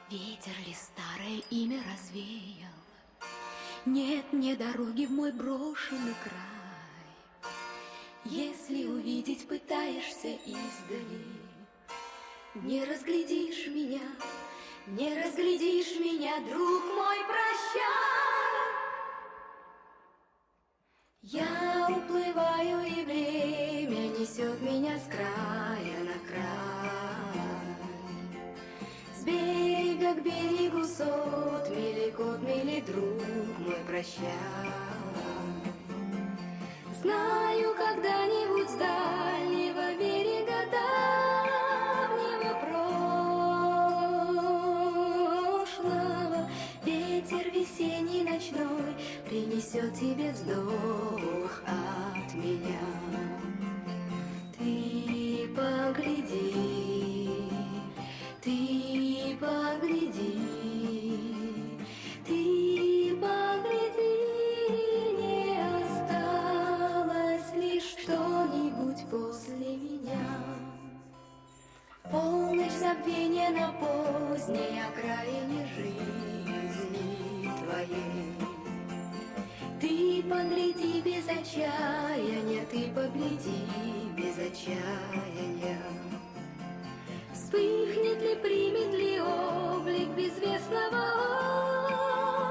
Ветер ли старое имя развеял? Нет мне дороги в мой брошенный край. Если увидеть пытаешься издали, не разглядишь меня, не разглядишь меня, друг мой, прощай. Я уплываю, и время несет меня с края на край. С берега к берегу сот мили, друг мой, прощай. Знаю, когда-нибудь с дальнего берега давнего прошлого ветер весенний ночной принесет тебе вздох от меня. Ты погляди, ты погляди, ты погляди, не осталось лишь что-нибудь после меня. Полночь забвения на поздней окраине жизни твоей. Ты погляди без отчаяния, ты погляди без отчаяния. Вспыхнет ли, примет ли облик безвестного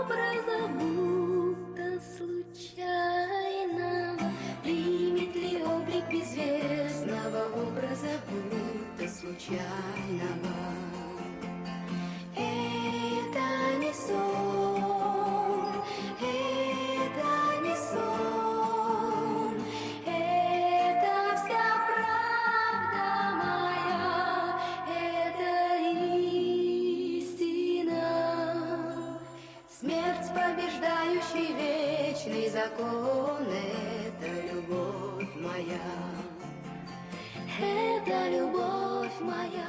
образа, будто случайно? Примет ли облик безвестного образа, будто случайного? Это не сон, это не сон, это вся правда моя, это истина. Смерть, побеждающий вечный закон, это любовь моя, это любовь моя.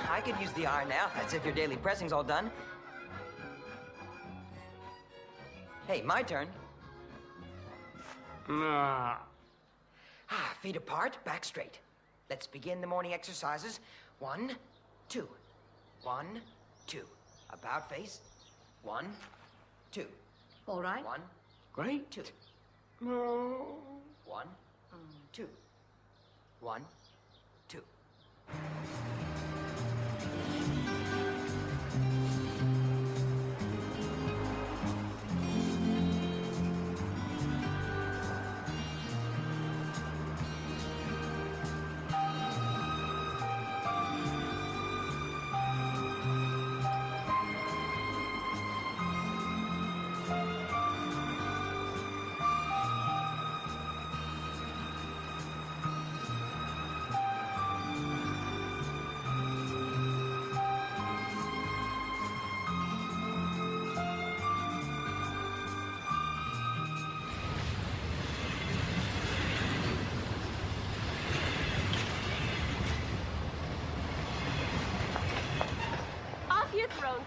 I could use the hour now. That's if your daily pressing's all done. Hey, my turn. Feet apart, back straight. Let's begin the morning exercises. 1, 2. 1, 2. About face. 1, 2. All right. 1, Great. 2. 1, 2. 1, 2.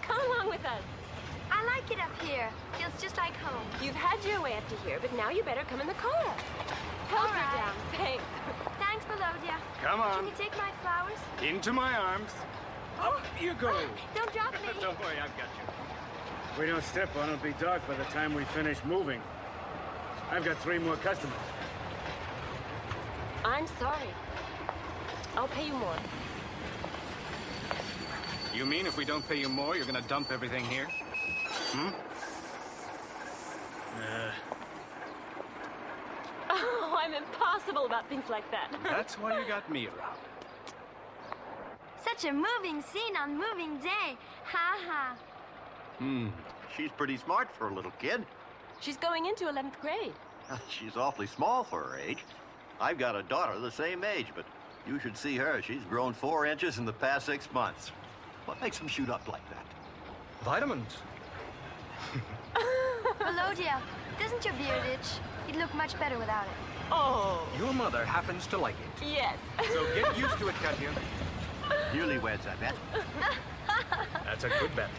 Come along with us. I like it up here. Feels just like home. You've had your way up to here, but now you better come in the car. Help her down. Thanks. Thanks, Melodia. Come on. Can you take my flowers? Into my arms. Up you go. Don't drop me. Don't worry, I've got you. If we don't step on, it'll be dark by the time we finish moving. I've got 3 more customers. I'm sorry. I'll pay you more. You mean if we don't pay you more, you're gonna dump everything here? I'm impossible about things like that. That's why you got me around. Such a moving scene on moving day. Ha ha. She's pretty smart for a little kid. She's going into 11th grade. She's awfully small for her age. I've got a daughter the same age, but you should see her. She's grown 4 inches in the past 6 months. What makes them shoot up like that? Vitamins. Melodia, doesn't your beard itch? You'd look much better without it. Oh, Your mother happens to like it. yes. So get used to it, Katya. Newlyweds, I bet. That's a good bet.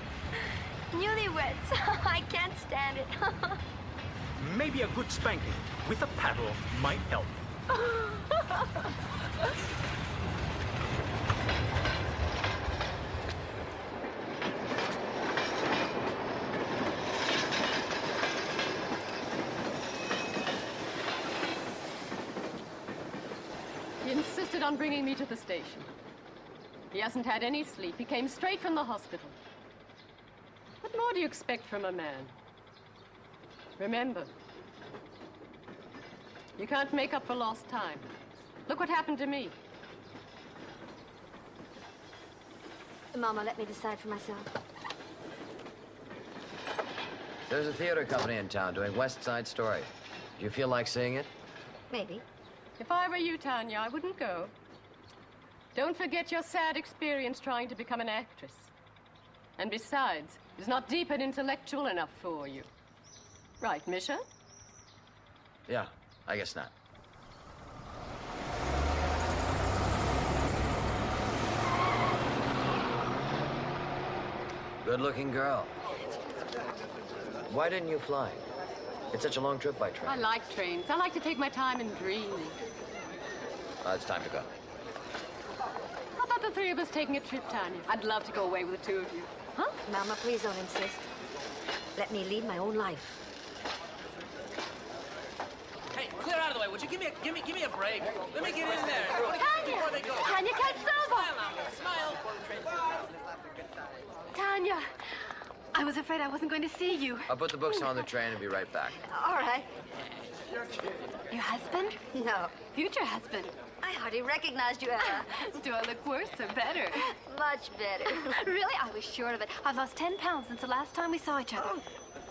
Newlyweds. I can't stand it. Maybe a good spanking with a paddle might help. He insisted on bringing me to the station. He hasn't had any sleep. He came straight from the hospital. What more do you expect from a man? Remember, you can't make up for lost time. Look what happened to me. Mama, let me decide for myself. There's a theater company in town doing West Side Story. Do you feel like seeing it? Maybe. If I were you, Tanya, I wouldn't go. Don't forget your sad experience trying to become an actress. And besides, it's not deep and intellectual enough for you. Right, Misha? Yeah, I guess not. Good-looking girl. Why didn't you fly? It's such a long trip by train. I like trains. I like to take my time and dream. It's time to go. How about the three of us taking a trip, Tanya? I'd love to go away with the two of you. Huh? Mama, please don't insist. Let me lead my own life. Hey, clear out of the way, would you? Give me a break. Let me get in there. Before they go. Tanya Katsova! Smile. Tanya, I was afraid I wasn't going to see you. I'll put the books on the train and be right back. All right. Your husband? No, Future husband. I hardly recognized you, Ella. Do I look worse or better? Much better. Really? I was sure of it. I've lost 10 pounds since the last time we saw each other.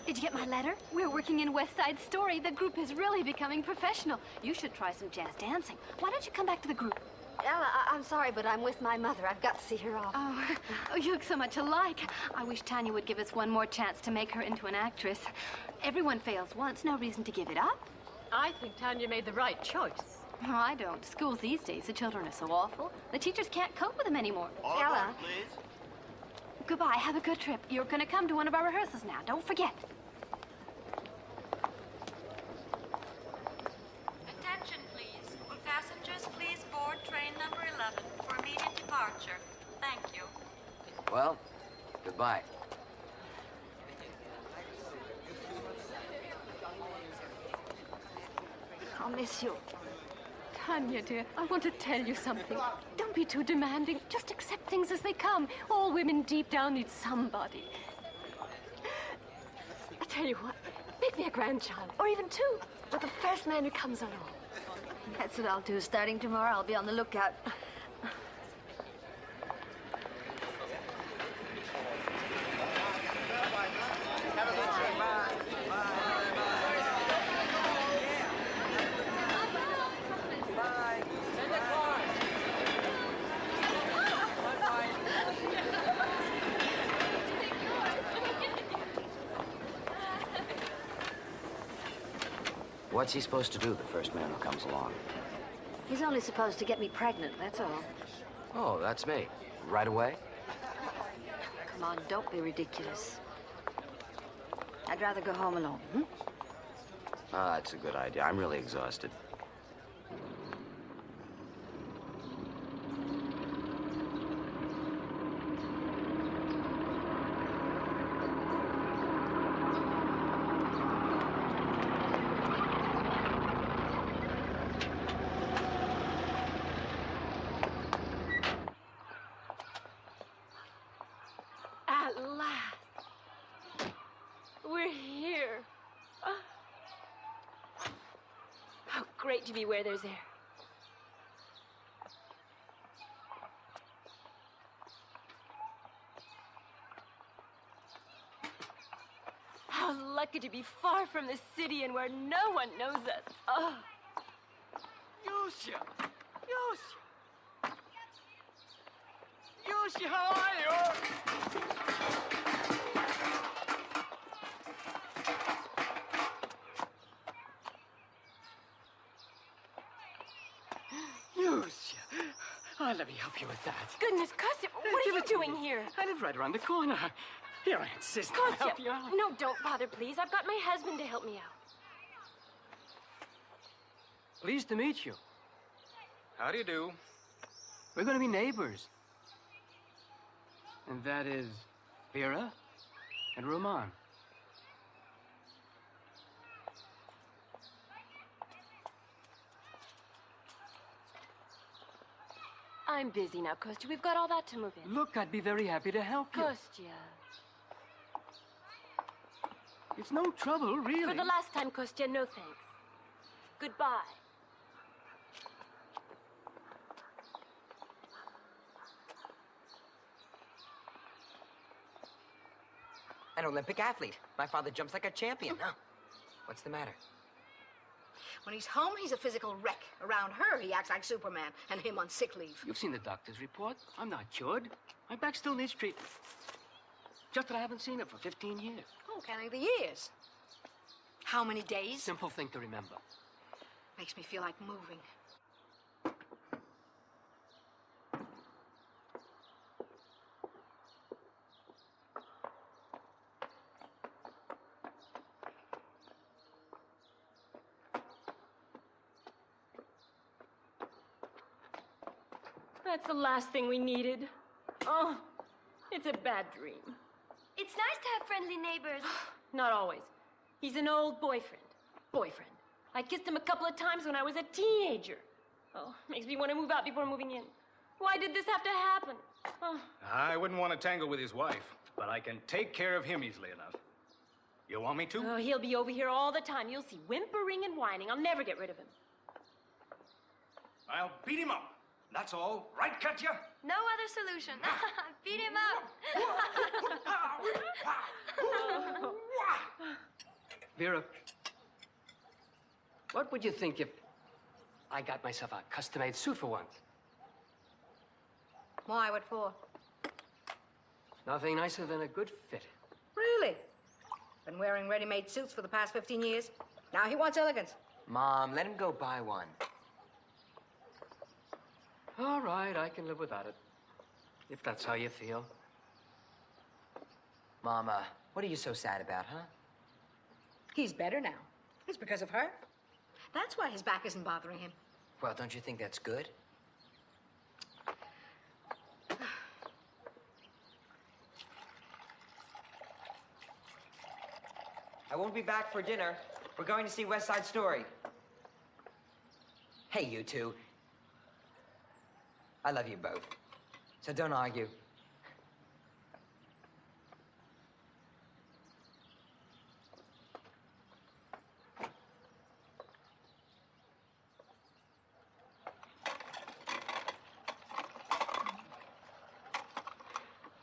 Did you get my letter? We're working in West Side Story. The group is really becoming professional. You should try some jazz dancing. Why don't you come back to the group? Ella, I'm sorry, but I'm with my mother. I've got to see her off. Oh, you look so much alike. I wish Tanya would give us one more chance to make her into an actress. Everyone fails once. No reason to give it up. I think Tanya made the right choice. Oh, I don't. Schools these days, the children are so awful. The teachers can't cope with them anymore. All Ella. aboard, please. Goodbye. Have a good trip. You're going to come to one of our rehearsals now. Don't forget. Attention, please. Will passengers please board train number 11 for immediate departure? Thank you. Well, goodbye. I'll miss you. Tanya, dear, I want to tell you something. Don't be too demanding. Just accept things as they come. All women deep down need somebody. I tell you what, make me a grandchild, or even two, with the first man who comes along. That's what I'll do. Starting tomorrow, I'll be on the lookout. What's he supposed to do, the first man who comes along? He's only supposed to get me pregnant, that's all. Oh, that's me. Right away? Come on, don't be ridiculous. I'd rather go home alone, hmm? Ah, that's a good idea. I'm really exhausted. At last. We're here. How great to be where there's air. How lucky to be far from the city and where no one knows us. Oh. Yusha! Yusha! Yusha, how are you? Yusha! Oh, let me help you with that. Goodness, Kostya, what are you doing here? I live right around the corner. Here, I insist I Kostya, help you out. no, don't bother, please. I've got my husband to help me out. Pleased to meet you. How do you do? We're going to be neighbors. And that is Vera and Roman. I'm busy now, Kostya. We've got all that to move in. Look, I'd be very happy to help you. Kostya. It's no trouble, really. For the last time, Kostya, no thanks. Goodbye. An Olympic athlete. My father jumps like a champion. Huh? What's the matter? When he's home, he's a physical wreck. Around her, he acts like Superman, and him on sick leave. You've seen the doctor's report. I'm not cured. My back still needs treatment. Just that I haven't seen it for 15 years. Oh, counting the years. How many days? Simple thing to remember. Makes me feel like moving. That's the last thing we needed. Oh, it's a bad dream. It's nice to have friendly neighbors. Not always. He's an old boyfriend. Boyfriend. I kissed him a couple of times when I was a teenager. Oh, makes me want to move out before moving in. Why did this have to happen? Oh. I wouldn't want to tangle with his wife, but I can take care of him easily enough. You want me to? Oh, he'll be over here all the time. You'll see whimpering and whining. I'll never get rid of him. I'll beat him up. That's all. Right, Katya? No other solution. Beat him up. Vera, what would you think if I got myself a custom-made suit for once? Why? What for? Nothing nicer than a good fit. Really? Been wearing ready-made suits for the past 15 years. Now he wants elegance. Mom, let him go buy one. All right, I can live without it. If that's how you feel. Mama, what are you so sad about, huh? He's better now. It's because of her. That's why his back isn't bothering him. Well, don't you think that's good? I won't be back for dinner. We're going to see West Side Story. Hey, you two. I love you both. So don't argue.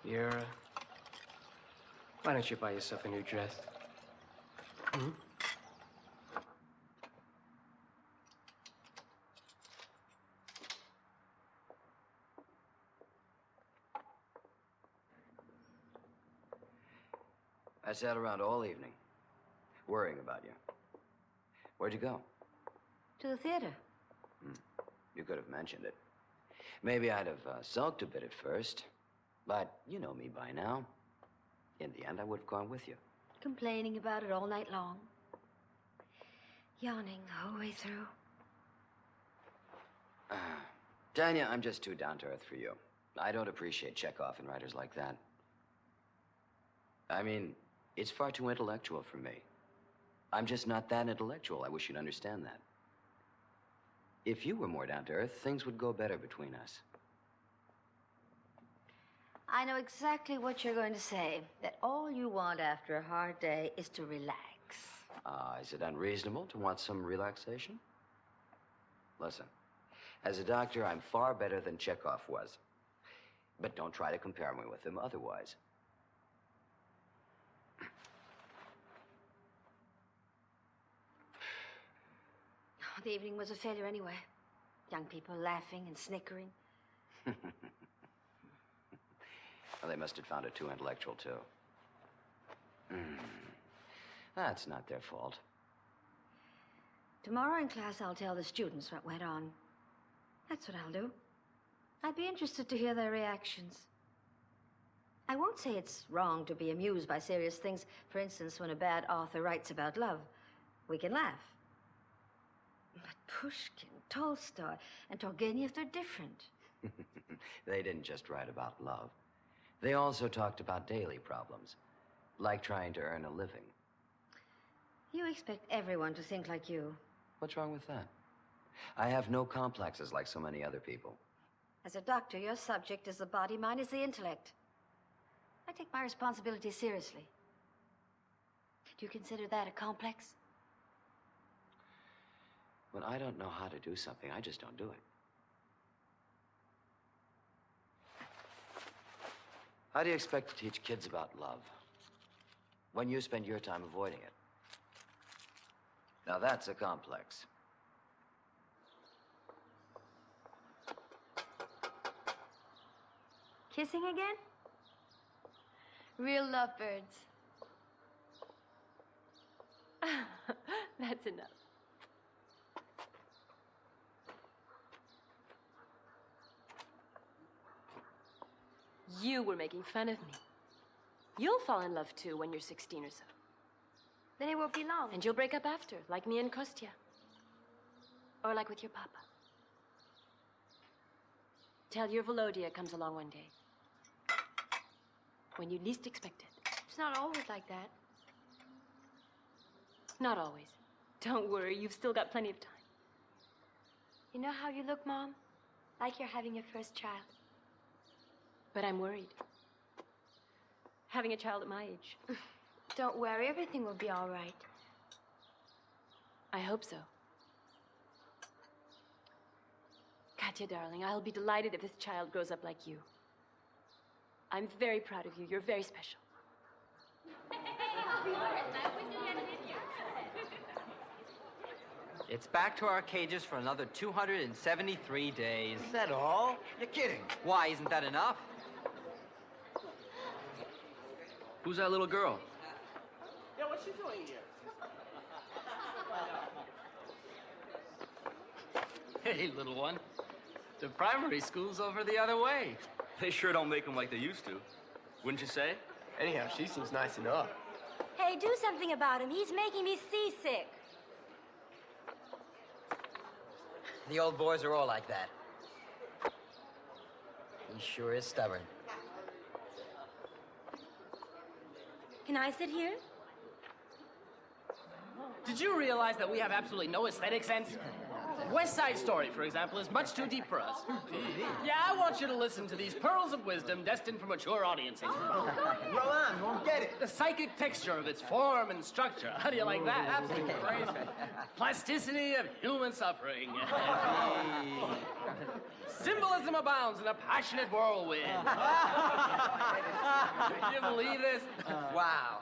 Vera, why don't you buy yourself a new dress? Hmm? I sat around all evening, worrying about you. Where'd you go? To the theater. You could have mentioned it. Maybe I'd have sulked a bit at first, but you know me by now. In the end, I would have gone with you. Complaining about it all night long. Yawning the whole way through. Tanya, I'm just too down-to-earth for you. I don't appreciate Chekhov and writers like that. I mean, it's far too intellectual for me. I'm just not that intellectual. I wish you'd understand that. If you were more down-to-earth, things would go better between us. I know exactly what you're going to say. That all you want after a hard day is to relax. Is it unreasonable to want some relaxation? Listen, as a doctor, I'm far better than Chekhov was. But don't try to compare me with him otherwise. The evening was a failure anyway. Young people laughing and snickering. Well, they must have found it too intellectual, too. That's not their fault. Tomorrow in class, I'll tell the students what went on. That's what I'll do. I'd be interested to hear their reactions. I won't say it's wrong to be amused by serious things. For instance, when a bad author writes about love, we can laugh. But Pushkin, Tolstoy, and Turgenev, they're different. They didn't just write about love. They also talked about daily problems, like trying to earn a living. You expect everyone to think like you. What's wrong with that? I have no complexes like so many other people. As a doctor, your subject is the body, mine is the intellect. I take my responsibility seriously. Do you consider that a complex? When I don't know how to do something, I just don't do it. How do you expect to teach kids about love when you spend your time avoiding it? Now that's a complex. Kissing again? Real lovebirds. That's enough. You were making fun of me. You'll fall in love too when you're 16 or so. Then it won't be long. And you'll break up after, like me and Kostya. Or like with your papa. Till your Volodya comes along one day. When you least expect it. It's not always like that. Not always. Don't worry, you've still got plenty of time. You know how you look, Mom? Like you're having your first child. But I'm worried. Having a child at my age. Don't worry, everything will be all right. I hope so. Katya, darling, I'll be delighted if this child grows up like you. I'm very proud of you. You're very special. It's back to our cages for another 273 days. Is that all? You're kidding. Why, isn't that enough? Who's that little girl? Yeah, what's she doing here? Hey, little one. The primary school's over the other way. They sure don't make them like they used to. Wouldn't you say? Anyhow, she seems nice enough. Hey, do something about him. He's making me seasick. The old boys are all like that. He sure is stubborn. Can I sit here? Did you realize that we have absolutely no aesthetic sense? West Side Story, for example, is much too deep for us. Yeah, I want you to listen to these pearls of wisdom destined for mature audiences. Roland won't get it. The psychic texture of its form and structure. How do you like that? Absolutely crazy. Plasticity of human suffering. Symbolism abounds in a passionate whirlwind. Can you believe this? Wow.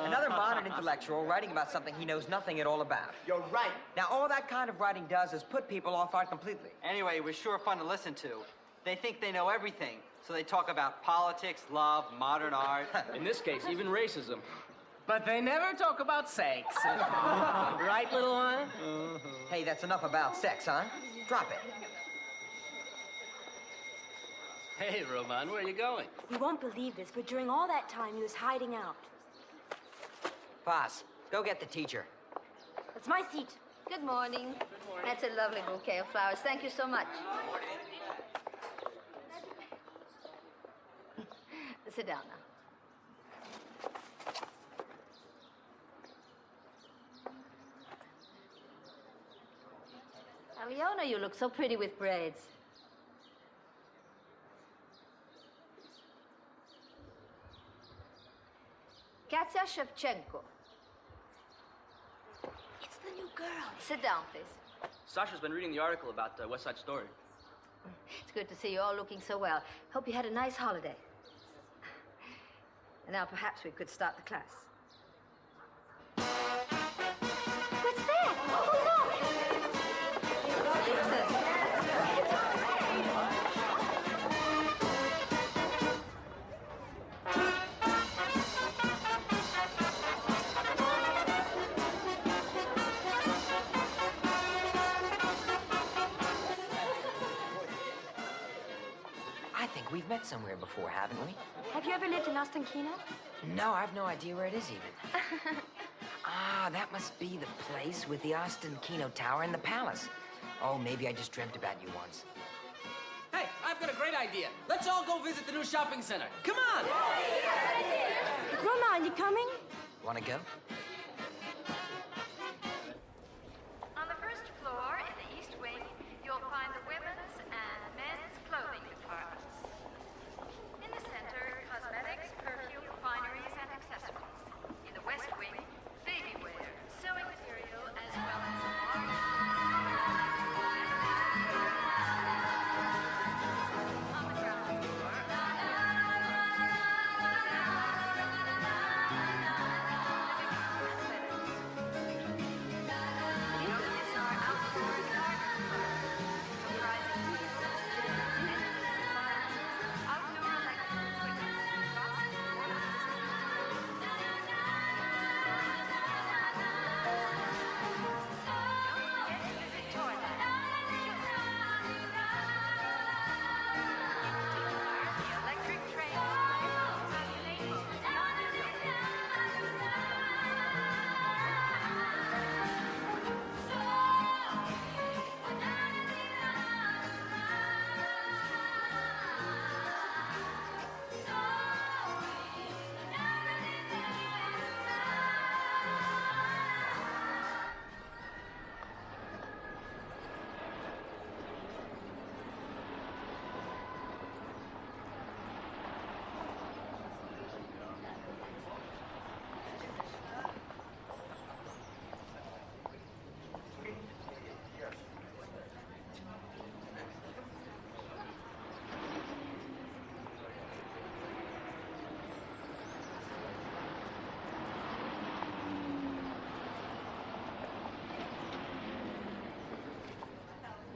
Another modern intellectual writing about something he knows nothing at all about. You're right. Now, all that kind of writing does is put people off art completely. Anyway, it was sure fun to listen to. They think they know everything, so they talk about politics, love, modern art. In this case, even racism. But they never talk about sex. Right, little one? Hey, that's enough about sex, huh? Drop it. Hey, Roman, where are you going? You won't believe this, but during all that time, he was hiding out. Foss, go get the teacher. That's my seat. Good morning. That's a lovely bouquet of flowers. Thank you so much. Sit down now. Aliona, you look so pretty with braids. Katya Shevchenko. It's the new girl. Sit down, please. Sasha's been reading the article about West Side Story. It's good to see you all looking so well. Hope you had a nice holiday. And now perhaps we could start the class. What's that? Oh, look! I think we've met somewhere before, haven't we? Have you ever lived in Austin Kino? No, I've no idea where it is even. Ah, that must be the place with the Austin Kino Tower and the palace. Oh, maybe I just dreamt about you once. Hey, I've got a great idea. Let's all go visit the new shopping center. Come on! Roma, are you coming? Wanna go? On the first floor, in the East Wing, you'll find the women's and men's clothing departments. In the center, cosmetics, perfume, fineries, and accessories. In the West Wing, baby wear, sewing material, as well as art. On the ground floor, these are outdoor garden departments, comprising tables, amenities, appliances, outdoor electrical equipment, faucets, water systems. Don't forget to visit Toyland. The electric train, fascinating.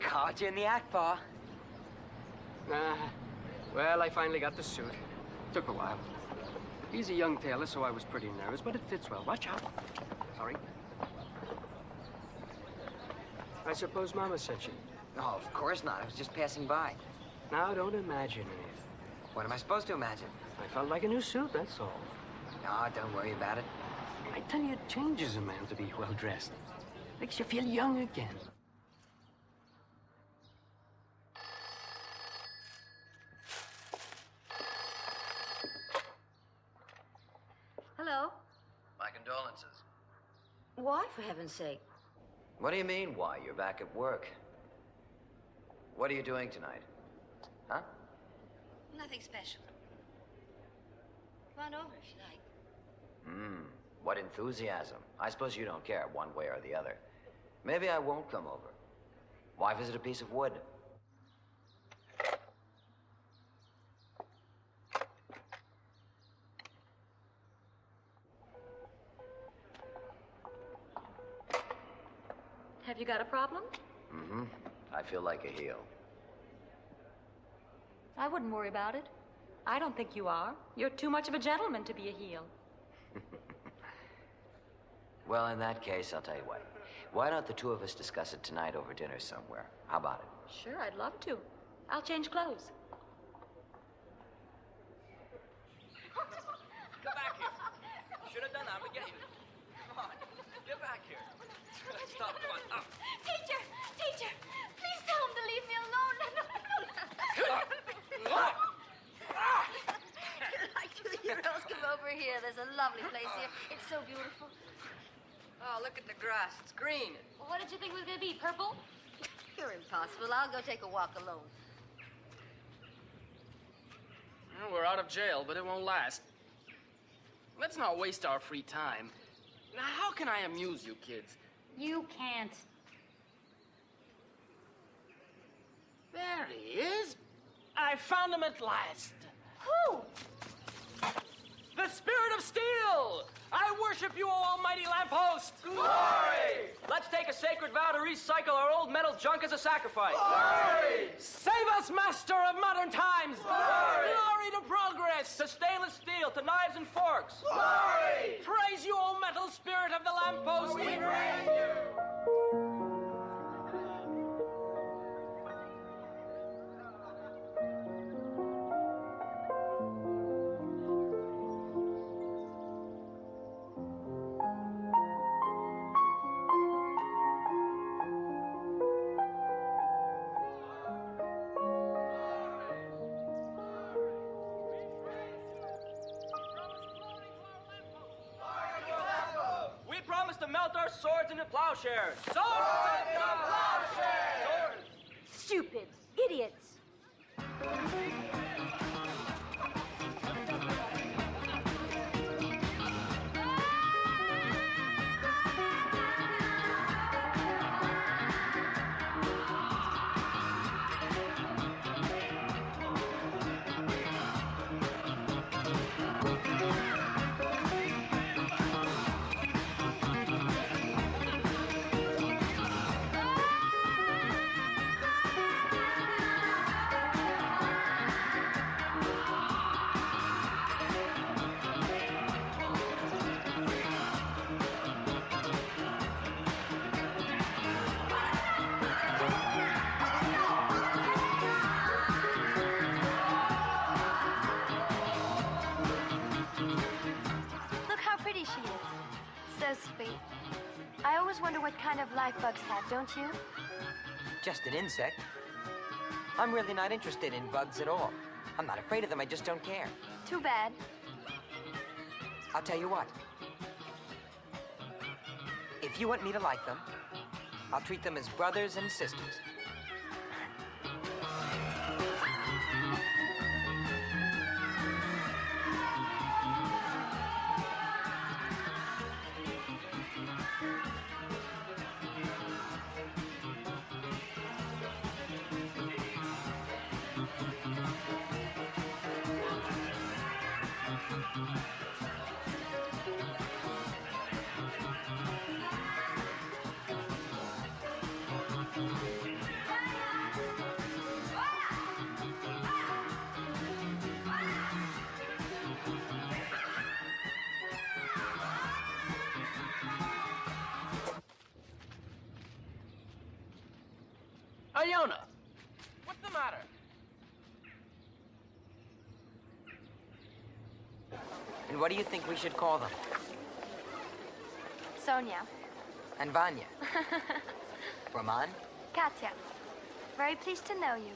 Caught you in the act, Pa. Well, I finally got the suit. Took a while. He's a young tailor, so I was pretty nervous, but it fits well. Watch out. Sorry. I suppose Mama sent you. Oh, of course not. I was just passing by. Now, don't imagine it. What am I supposed to imagine? I felt like a new suit, that's all. Oh, don't worry about it. I tell you, it changes a man to be well-dressed. Makes you feel young again. Hello? My condolences. Why, for heaven's sake? What do you mean, why? You're back at work. What are you doing tonight? Huh? Nothing special. Come on over if you like. What enthusiasm. I suppose you don't care one way or the other. Maybe I won't come over. Why visit a piece of wood? Have you got a problem? I feel like a heel. I wouldn't worry about it. I don't think you are. You're too much of a gentleman to be a heel. Well, in that case, I'll tell you what. Why don't the two of us discuss it tonight over dinner somewhere? How about it? Sure, I'd love to. I'll change clothes. Come back here. Should have done that. I'm gonna get you. Come on. Get back here. Stop. Come on. Up. Teacher! Teacher! Please tell him to leave me alone. You girls come over here. There's a lovely place here. It's so beautiful. Oh, look at the grass. It's green. Well, what did you think it was going to be, purple? You're impossible. I'll go take a walk alone. Well, we're out of jail, but it won't last. Let's not waste our free time. Now, how can I amuse you kids? You can't. I found him at last. Who? The spirit of steel! I worship you, O almighty lamppost! Glory! Let's take a sacred vow to recycle our old metal junk as a sacrifice. Glory! Save us, master of modern times! Glory! Glory to progress! To stainless steel, to knives and forks. Glory! Praise you, O metal spirit of the lamppost! We praise you! Swords into plowshares. Swords into plowshares! Swords! Stupid idiots. Sweet. I always wonder what kind of life bugs have, don't you? Just an insect. I'm really not interested in bugs at all. I'm not afraid of them, I just don't care. Too bad. I'll tell you what. If you want me to like them, I'll treat them as brothers and sisters. Iona, what's the matter? And what do you think we should call them? Sonia. And Vanya. Roman? Katya. Very pleased to know you.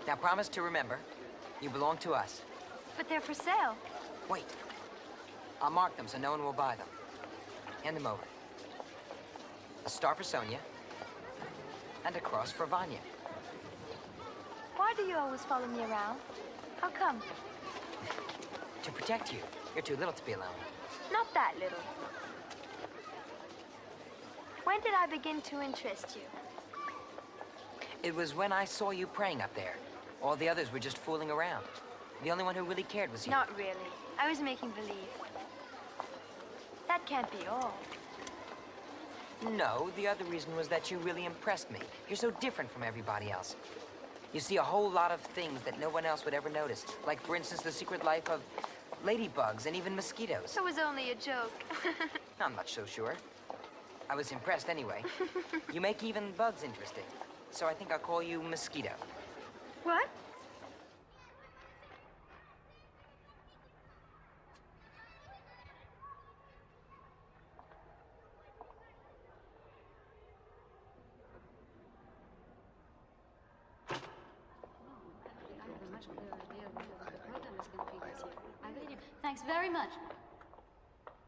Now promise to remember, you belong to us. But they're for sale. Wait. I'll mark them so no one will buy them. Hand them over. A star for Sonia. And a cross for Vanya. Why do you always follow me around? How come? To protect you. You're too little to be alone. Not that little. When did I begin to interest you? It was when I saw you praying up there. All the others were just fooling around. The only one who really cared was you. Not really. I was making believe. That can't be all. No, the other reason was that you really impressed me. You're so different from everybody else. You see a whole lot of things that no one else would ever notice. Like, for instance, the secret life of ladybugs and even mosquitoes. It was only a joke. I'm not so sure. I was impressed anyway. You make even bugs interesting. So I think I'll call you Mosquito. What? Thanks very much.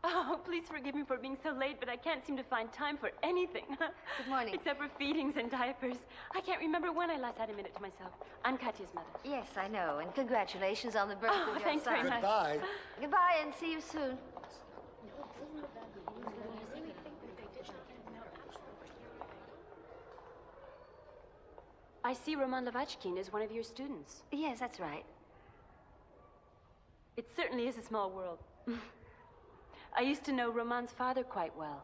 Oh, please forgive me for being so late, but I can't seem to find time for anything. Good morning. Except for feedings and diapers. I can't remember when I last had a minute to myself. I'm Katya's mother. Yes, I know. And congratulations on the birth of your thanks son. very much. Goodbye. Goodbye, and see you soon. I see Roman Levachkin is one of your students. Yes, that's right. It certainly is a small world. I used to know Roman's father quite well.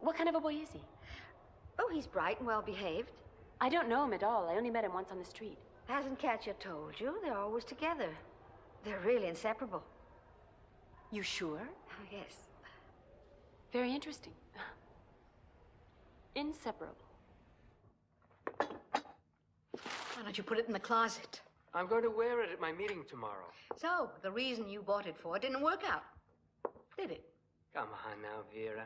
What kind of a boy is he? Oh, he's bright and well-behaved. I don't know him at all. I only met him once on the street. Hasn't Katya told you? They're always together. They're really inseparable. You sure? Oh, yes. Very interesting. Inseparable. Why don't you put it in the closet? I'm going to wear it at my meeting tomorrow. So, the reason you bought it for didn't work out, did it? Come on now, Vera.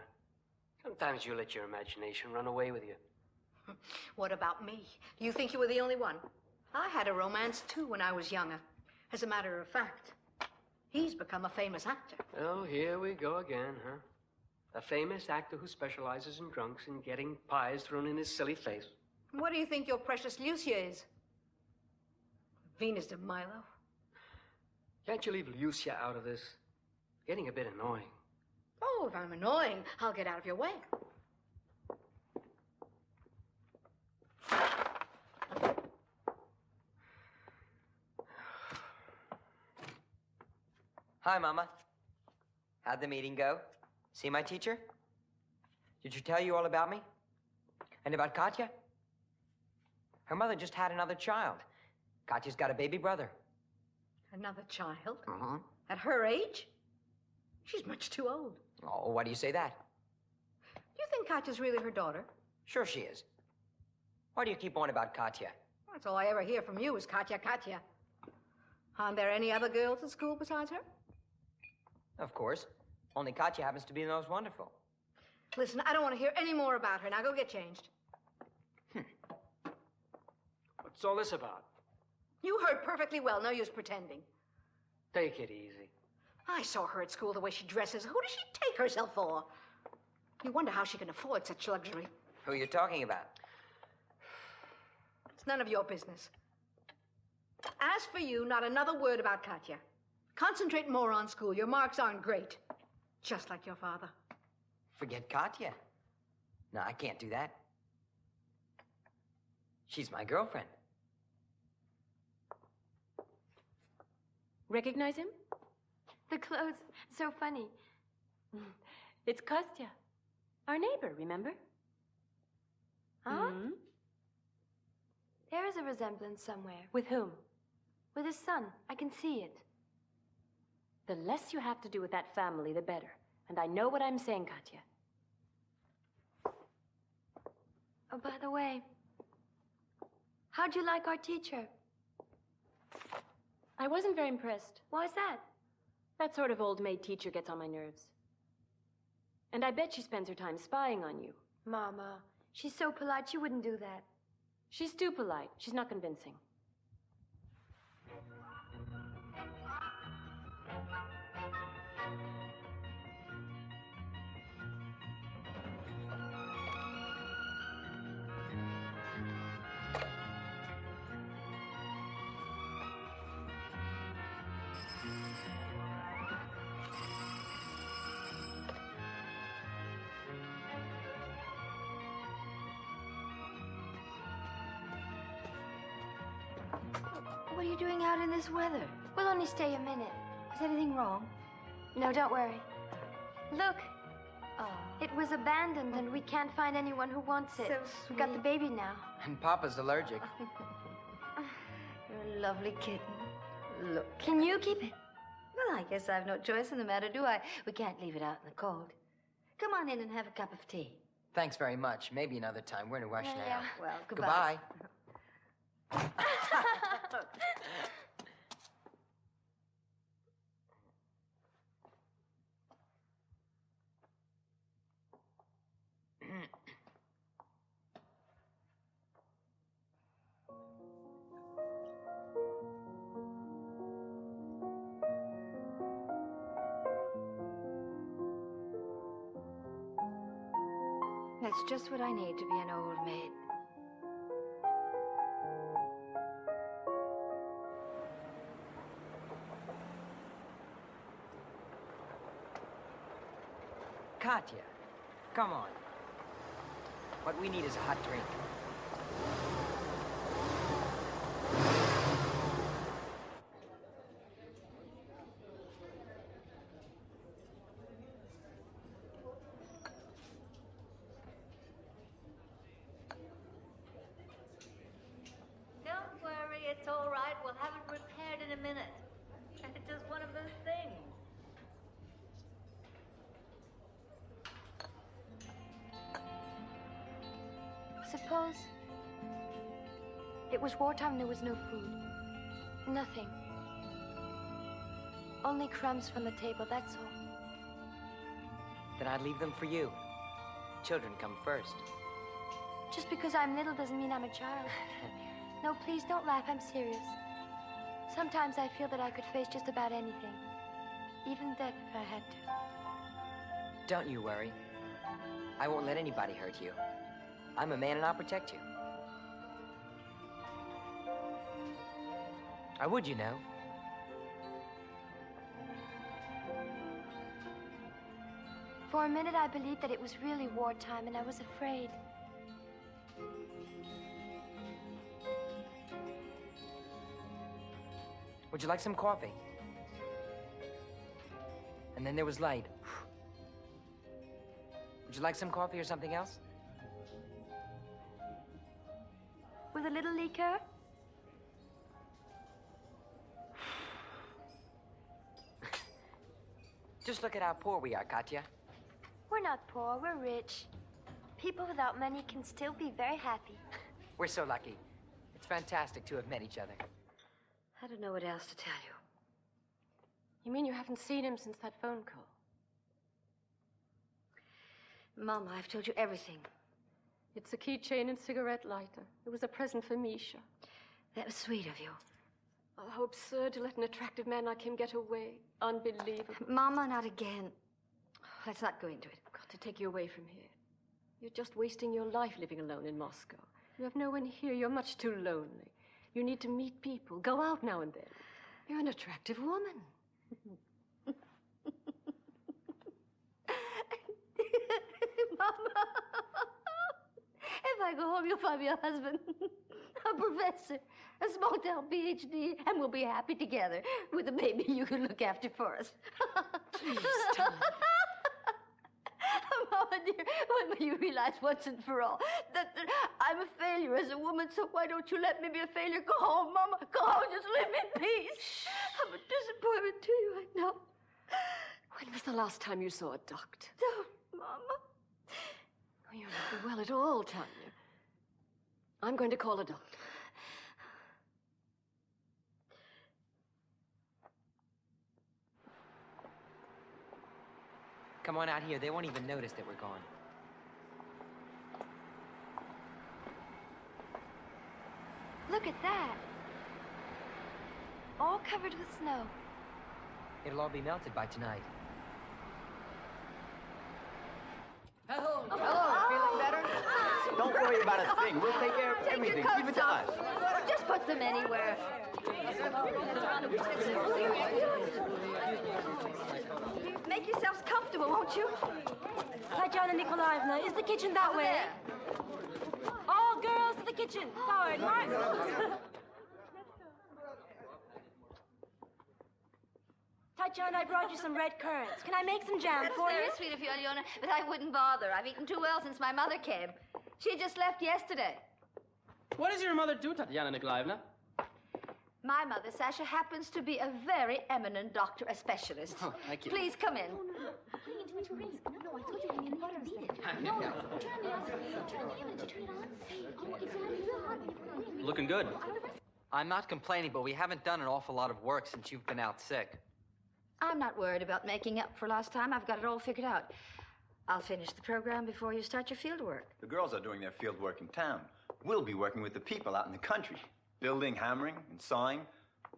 Sometimes you let your imagination run away with you. What about me? Do you think you were the only one? I had a romance, too, when I was younger. As a matter of fact, he's become a famous actor. Oh, here we go again, huh? A famous actor who specializes in drunks and getting pies thrown in his silly face. What do you think your precious Lucia is? Venus de Milo? Can't you leave Lucia out of this? Getting a bit annoying. Oh, if I'm annoying, I'll get out of your way. Hi, Mama. How'd the meeting go? See my teacher? Did she tell you all about me? And about Katya? Her mother just had another child. Katya's got a baby brother. Another child? Uh-huh. At her age? She's much too old. Oh, why do you say that? Do you think Katya's really her daughter? Sure she is. Why do you keep on about Katya? That's all I ever hear from you is Katya, Katya. Aren't there any other girls at school besides her? Of course. Only Katya happens to be the most wonderful. Listen, I don't want to hear any more about her. Now go get changed. What's all this about? You heard perfectly well. No use pretending. Take it easy. I saw her at school, the way she dresses. Who does she take herself for? You wonder how she can afford such luxury. Who are you talking about? It's none of your business. As for you, not another word about Katya. Concentrate more on school. Your marks aren't great. Just like your father. Forget Katya. No, I can't do that. She's my girlfriend. Recognize him? The clothes, so funny. It's Kostya, our neighbor, remember? Huh? Mm-hmm. There is a resemblance somewhere. With whom? With his son. I can see it. The less you have to do with that family, the better. And I know what I'm saying, Katya. Oh, by the way, how'd you like our teacher? I wasn't very impressed. Why's that? That sort of old maid teacher gets on my nerves. And I bet she spends her time spying on you. Mama, she's so polite, she wouldn't do that. She's too polite. She's not convincing. What are you doing out in this weather? We'll only stay a minute. Is anything wrong? No, don't worry. Look, Oh, it was abandoned and we can't find anyone who wants it. So We've got the sweet. baby now. And Papa's allergic. You're a lovely kitten. Look. Can you keep it? Well, I guess I've no choice in the matter, do I? We can't leave it out in the cold. Come on in and have a cup of tea. Thanks very much. Maybe another time. We're in a rush now. Yeah. Well, goodbye. That's just what I need to be an old maid. Katya, come on. What we need is a hot drink. Suppose it was wartime and there was no food. Nothing. Only crumbs from the table, that's all. Then I'd leave them for you. Children come first. Just because I'm little doesn't mean I'm a child. No, please don't laugh, I'm serious. Sometimes I feel that I could face just about anything. Even death if I had to. Don't you worry. I won't let anybody hurt you. I'm a man and I'll protect you. I would, you know. For a minute, I believed that it was really wartime, and I was afraid. Would you like some coffee? And then there was light. Would you like some coffee or something else? With a little liqueur? Just look at how poor we are, Katya. We're not poor, we're rich. People without money can still be very happy. We're so lucky. It's fantastic to have met each other. I don't know what else to tell you. You mean you haven't seen him since that phone call? Mama, I've told you everything. It's a keychain and cigarette lighter. It was a present for Misha. That was sweet of you. Oh, how absurd to let an attractive man like him get away. Unbelievable. Mama, not again. Let's not go into it. I've got to take you away from here. You're just wasting your life living alone in Moscow. You have no one here. You're much too lonely. You need to meet people. Go out now and then. You're an attractive woman. Mama, if I go home, you'll find me a husband, a professor, a small-town PhD, and we'll be happy together with a baby you can look after for us. Please, stop. Mama, dear, when will you realize once and for all that I'm a failure as a woman, so why don't you let me be a failure? Go home, Mama. Go home. Just leave me in peace. I'm a disappointment to you, I know. When was the last time you saw a doctor? Don't, Mama. Oh, you're not well at all, Tanya. I'm going to call a doctor. Come on out here. They won't even notice that we're gone. Look at that. All covered with snow. It'll all be melted by tonight. Hello. Hello. Feeling better? Don't worry about a thing. We'll take care of Take everything. your Leave it coats to off. us. Just put them anywhere. Make yourselves comfortable, won't you? Tatьяна Nikolaevna, is the kitchen that way? There. All girls to the kitchen. Forward, march. Tatьяna, I brought you some red currants. Can I make some jam That's for very you? sweet of you, Alyona, but I wouldn't bother. I've eaten too well since my mother came. She just left yesterday. What does your mother do, Tatьяна Nikolaevna? My mother, Sasha, happens to be a very eminent doctor, a specialist. Oh, thank you. Please come in. Looking good. I'm not complaining, but we haven't done an awful lot of work since you've been out sick. I'm not worried about making up for lost time. I've got it all figured out. I'll finish the program before you start your field work. The girls are doing their field work in town. We'll be working with the people out in the country. Building, hammering, and sawing.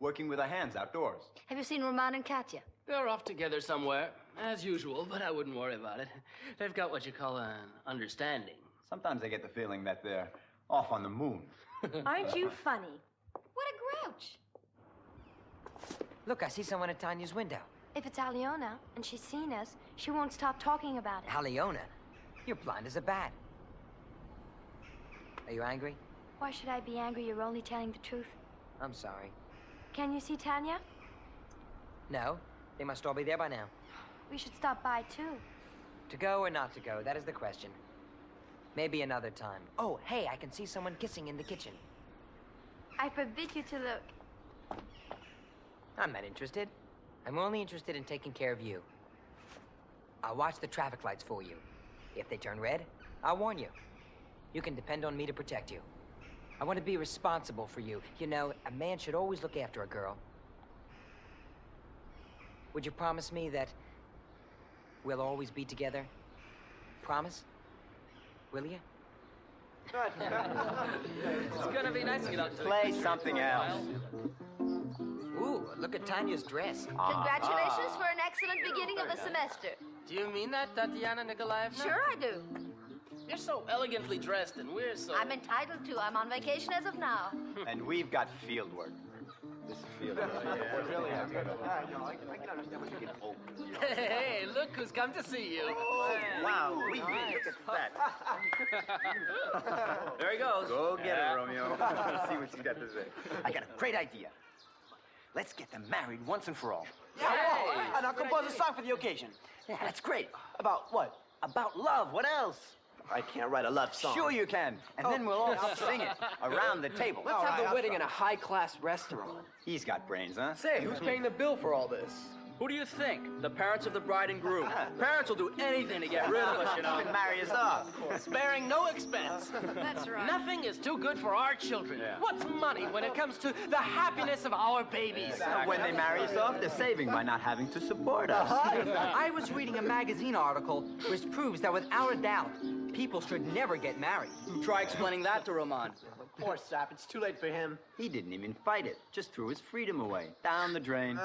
Working with our hands outdoors. Have you seen Roman and Katya? They're off together somewhere, as usual, but I wouldn't worry about it. They've got what you call an understanding. Sometimes I get the feeling that they're off on the moon. Aren't you funny? What a grouch. Look, I see someone at Tanya's window. If it's Alyona and she's seen us, she won't stop talking about it. Alyona, you're blind as a bat. Are you angry? Why should I be angry? You're only telling the truth. I'm sorry. Can you see Tanya? No, they must all be there by now. We should stop by, too. To go or not to go, that is the question. Maybe another time. Oh, hey, I can see someone kissing in the kitchen. I forbid you to look. I'm not interested. I'm only interested in taking care of you. I'll watch the traffic lights for you. If they turn red, I'll warn you. You can depend on me to protect you. I want to be responsible for you. You know, a man should always look after a girl. Would you promise me that we'll always be together? Promise? Will you? It's gonna be nice to get out to Play something else. Ooh, look at Tanya's dress. Congratulations for an excellent beginning of the semester. Do you mean that, Tatiana Nikolaevna? Sure I do. You're so elegantly dressed, and we're so... I'm entitled to. I'm on vacation as of now. And we've got field work. This is field work. Hey, look who's come to see you. Oh, wow, look at that. There he goes. Go get it, Romeo. Let's see what she's got to say. I got a great idea. Let's get them married once and for all. Hey, and I'll compose a song for the occasion. Yeah, that's great. About what? About love. What else? I can't write a love song. Sure you can. And then we'll all sing it around the table. Let's have the wedding in a high-class restaurant. He's got brains, huh? Say, who's paying the bill for all this? Who do you think? The parents of the bride and groom. Parents will do anything to get rid of us, you know. You can marry us off. Sparing no expense. That's right. Nothing is too good for our children. What's money when it comes to the happiness of our babies? When they marry us off, they're saving by not having to support us. I was reading a magazine article which proves that without a doubt, people should never get married. Try explaining that to Roman. Poor sap, it's too late for him. He didn't even fight it. Just threw his freedom away. Down the drain.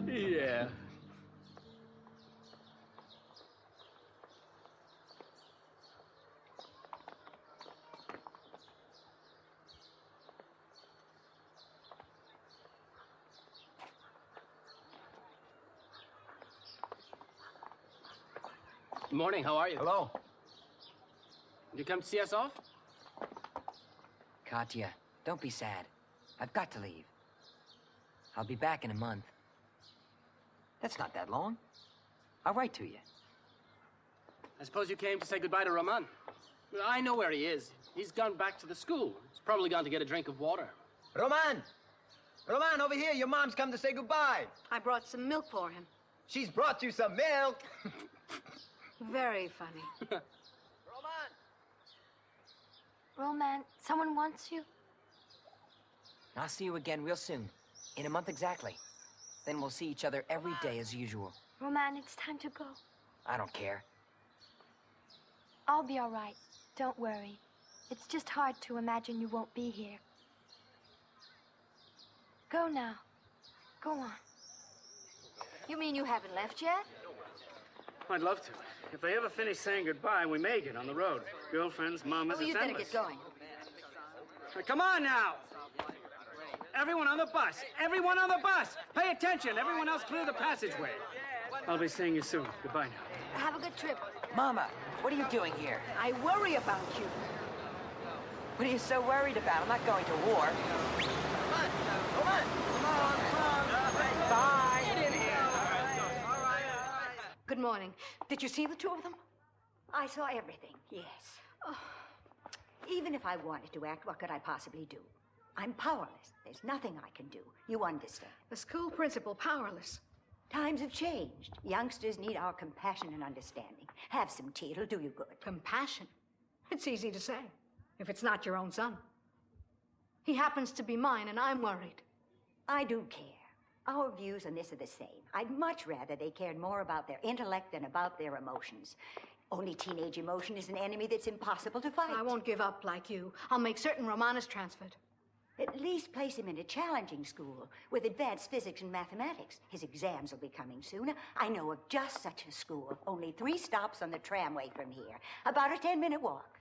Yeah. Morning, how are you? Hello. You come to see us off? Katya, don't be sad. I've got to leave. I'll be back in a month. That's not that long. I'll write to you. I suppose you came to say goodbye to Roman. I know where he is. He's gone back to the school. He's probably gone to get a drink of water. Roman! Roman, over here. Your mom's come to say goodbye. I brought some milk for him. She's brought you some milk. Very funny. Roman, someone wants you. I'll see you again real soon. In a month exactly. Then we'll see each other every day as usual. Roman, it's time to go. I don't care. I'll be all right. Don't worry. It's just hard to imagine you won't be here. Go now. Go on. You mean you haven't left yet? I'd love to. If they ever finish saying goodbye, we may get on the road. Girlfriends, mamas, Oh, it's you better endless. get going. Come on now! Everyone on the bus! Everyone on the bus! Pay attention! Everyone else clear the passageway. I'll be seeing you soon. Goodbye now. Have a good trip. Mama, what are you doing here? I worry about you. What are you so worried about? I'm not going to war. Bye. Get in here. Good morning. Did you see the two of them? I saw everything, yes. Oh, even if I wanted to act, what could I possibly do? I'm powerless. There's nothing I can do. You understand. The school principal powerless. Times have changed. Youngsters need our compassion and understanding. Have some tea. It'll do you good. Compassion? It's easy to say, if it's not your own son. He happens to be mine, and I'm worried. I do care. Our views on this are the same. I'd much rather they cared more about their intellect than about their emotions. Only teenage emotion is an enemy that's impossible to fight. I won't give up like you. I'll make certain Roman is transferred. At least place him in a challenging school with advanced physics and mathematics. His exams will be coming soon. I know of just such a school. Only 3 stops on the tramway from here. About a 10-minute walk.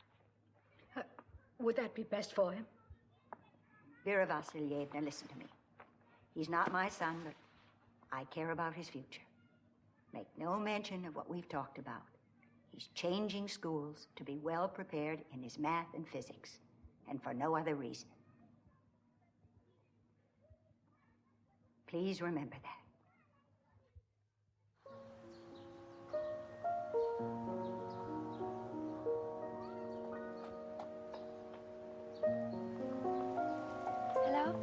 Would that be best for him? Vera Vasilyevna, listen to me. He's not my son, but I care about his future. Make no mention of what we've talked about. He's changing schools to be well prepared in his math and physics, and for no other reason. Please remember that. Hello?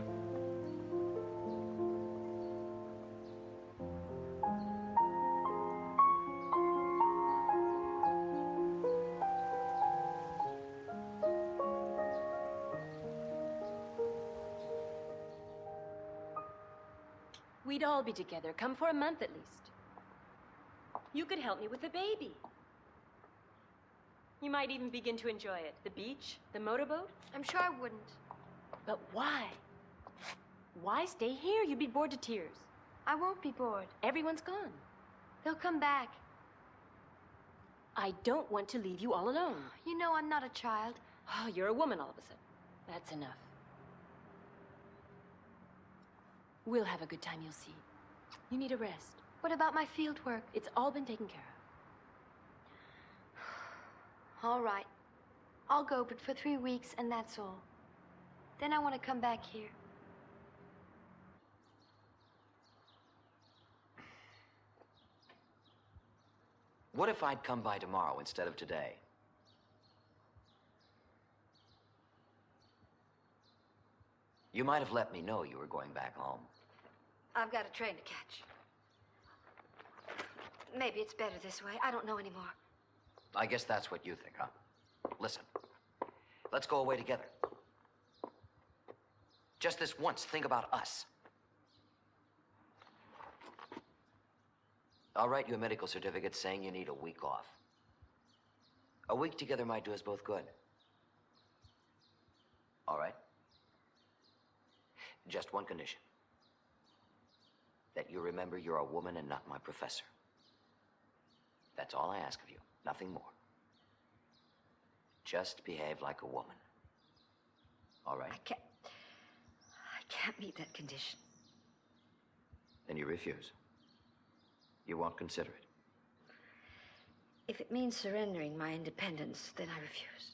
We'd all be together. Come for a month at least. You could help me with the baby. You might even begin to enjoy it. The beach, the motorboat. I'm sure I wouldn't. But why? Why stay here? You'd be bored to tears. I won't be bored. Everyone's gone. They'll come back. I don't want to leave you all alone. You know I'm not a child. Oh, you're a woman all of a sudden. That's enough. We'll have a good time, you'll see. You need a rest. What about my field work? It's all been taken care of. All right. I'll go, but for 3 weeks, and that's all. Then I want to come back here. What if I'd come by tomorrow instead of today? You might have let me know you were going back home. I've got a train to catch. Maybe it's better this way. I don't know anymore. I guess that's what you think, huh? Listen, let's go away together. Just this once, think about us. I'll write you a medical certificate saying you need a week off. A week together might do us both good. All right? Just one condition. That you remember you're a woman and not my professor. That's all I ask of you, nothing more. Just behave like a woman. All right? I can't meet that condition. Then you refuse. You won't consider it. If it means surrendering my independence, then I refuse.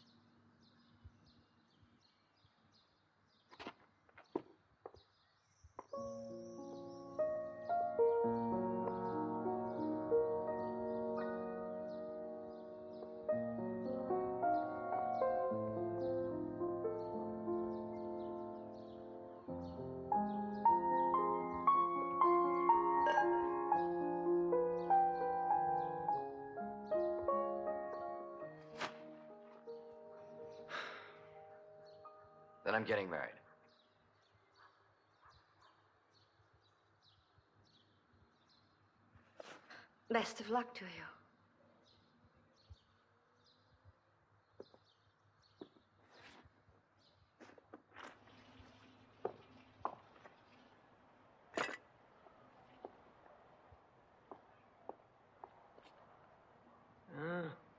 Then I'm getting married. Best of luck to you.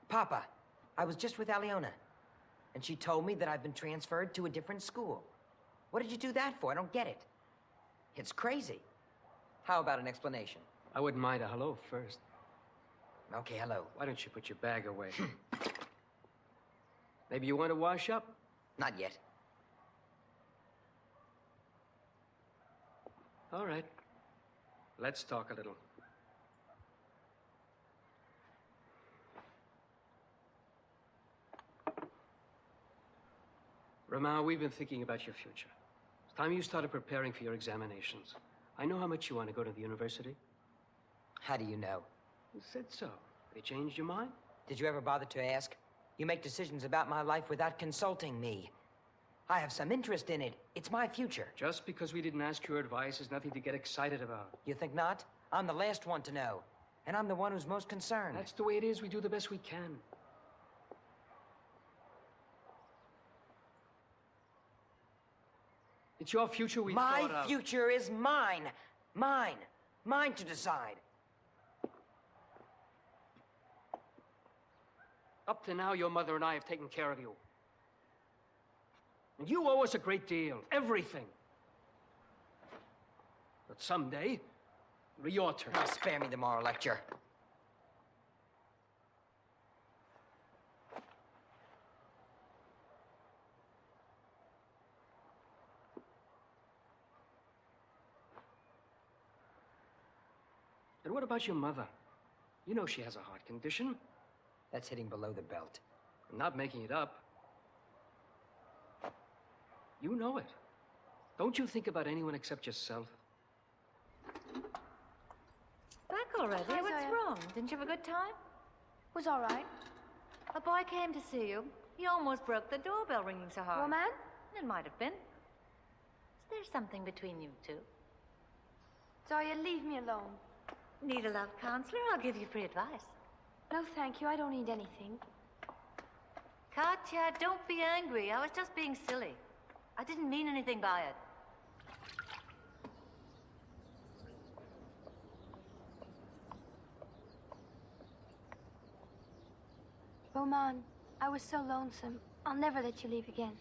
Papa, I was just with Aliona, and she told me that I've been transferred to a different school. What did you do that for? I don't get it. It's crazy. How about an explanation? I wouldn't mind a hello first. Okay, hello. Why don't you put your bag away? Maybe you want to wash up? Not yet. All right. Let's talk a little. Romain, we've been thinking about your future. It's time you started preparing for your examinations. I know how much you want to go to the university. How do you know? You said so. They changed your mind? Did you ever bother to ask? You make decisions about my life without consulting me. I have some interest in it. It's my future. Just because we didn't ask your advice is nothing to get excited about. You think not? I'm the last one to know. And I'm the one who's most concerned. That's the way it is. We do the best we can. It's your future we thought of. My future is mine. Mine. Mine to decide. Up to now, your mother and I have taken care of you. And you owe us a great deal. Everything. But someday, it'll be your turn. Now spare me the moral lecture. And what about your mother? You know she has a heart condition. That's hitting below the belt. I'm not making it up. You know it. Don't you think about anyone except yourself? Back already? Hi, What's Zoya. wrong? Didn't you have a good time? Was all right. A boy came to see you. He almost broke the doorbell ringing so hard. Roman? It might have been. Is there something between you two? So you leave me alone. Need a love counselor? I'll give you free advice. No, thank you. I don't need anything. Katya, don't be angry. I was just being silly. I didn't mean anything by it. Roman, I was so lonesome. I'll never let you leave again.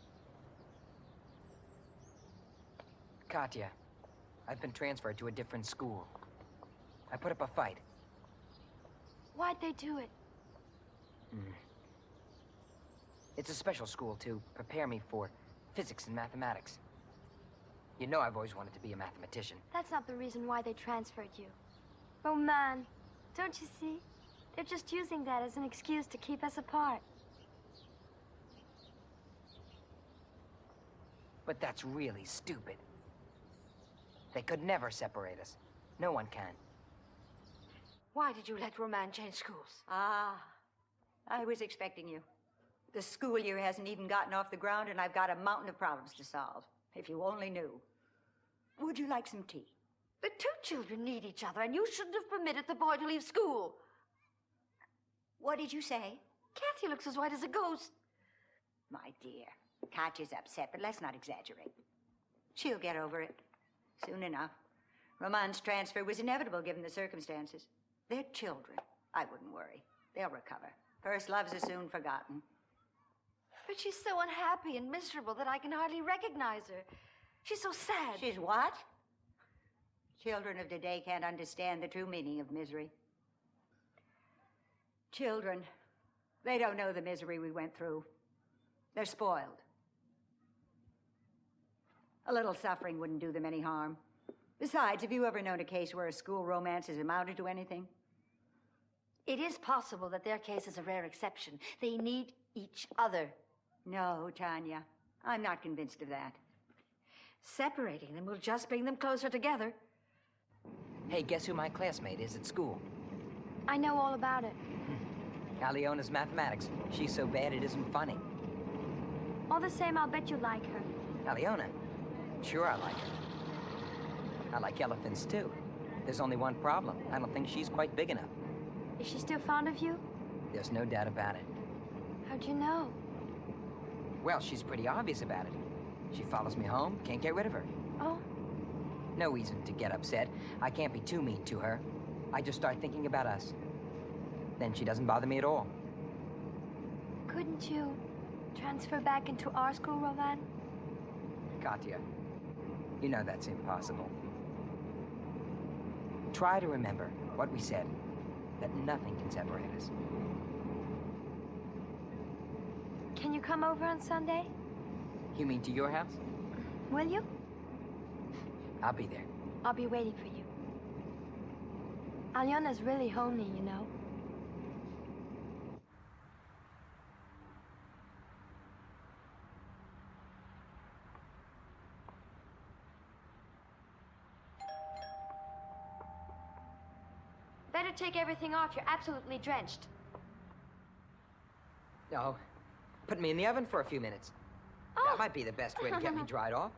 Katya, I've been transferred to a different school. I put up a fight. Why'd they do it? It's a special school to prepare me for physics and mathematics. You know I've always wanted to be a mathematician. That's not the reason why they transferred you. Roman, don't you see? They're just using that as an excuse to keep us apart. But that's really stupid. They could never separate us. No one can. Why did you let Roman change schools? Ah, I was expecting you. The school year hasn't even gotten off the ground, and I've got a mountain of problems to solve. If you only knew. Would you like some tea? The two children need each other, and you shouldn't have permitted the boy to leave school. What did you say? Kathy looks as white as a ghost. My dear, Katya's upset, but let's not exaggerate. She'll get over it soon enough. Roman's transfer was inevitable given the circumstances. They're children. I wouldn't worry. They'll recover. First loves are soon forgotten. But she's so unhappy and miserable that I can hardly recognize her. She's so sad. She's what? Children of today can't understand the true meaning of misery. Children, they don't know the misery we went through. They're spoiled. A little suffering wouldn't do them any harm. Besides, have you ever known a case where a school romance has amounted to anything? It is possible that their case is a rare exception. They need each other. No, Tanya. I'm not convinced of that. Separating them will just bring them closer together. Hey, guess who my classmate is at school? I know all about it. Aliona's mathematics. She's so bad it isn't funny. All the same, I'll bet you like her. Aliona? Sure I like her. I like elephants, too. There's only one problem. I don't think she's quite big enough. Is she still fond of you? There's no doubt about it. How'd you know? Well, she's pretty obvious about it. She follows me home, can't get rid of her. Oh? No reason to get upset. I can't be too mean to her. I just start thinking about us. Then she doesn't bother me at all. Couldn't you transfer back into our school, Roman? Katya, you know that's impossible. Try to remember what we said, that nothing can separate us. Can you come over on Sunday? You mean to your house? Will you? I'll be there. I'll be waiting for you. Aliona's really homely, you know. Better take everything off. You're absolutely drenched. No. Put me in the oven for a few minutes. Oh. That might be the best way to get me dried off.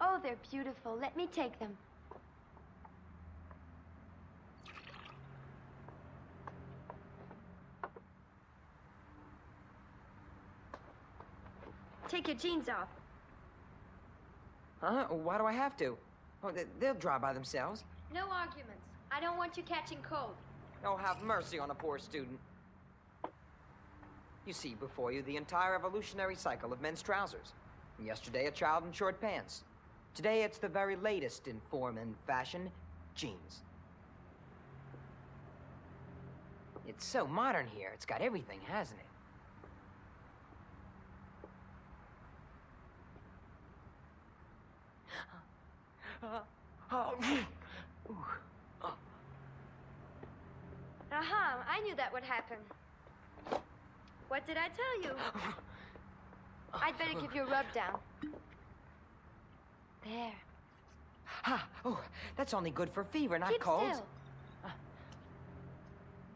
Oh, they're beautiful. Let me take them. Take your jeans off. Huh? Why do I have to? Oh, they'll dry by themselves. No arguments. I don't want you catching cold. Oh, have mercy on a poor student. You see before you the entire evolutionary cycle of men's trousers. Yesterday, a child in short pants. Today, it's the very latest in form and fashion, jeans. It's so modern here. It's got everything, hasn't it? Aha, I knew that would happen. What did I tell you? I'd better give you a rub down. There. Ah, oh, that's only good for fever, not Keep colds.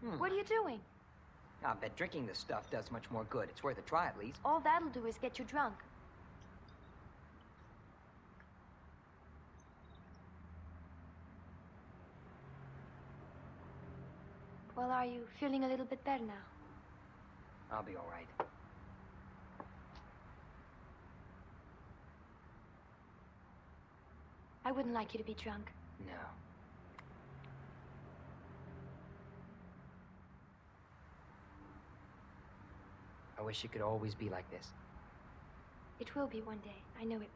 Still. What are you doing? I'll bet drinking this stuff does much more good. It's worth a try, at least. All that'll do is get you drunk. Well, are you feeling a little bit better now? I'll be all right. I wouldn't like you to be drunk. No. I wish it could always be like this. It will be one day. I know it will.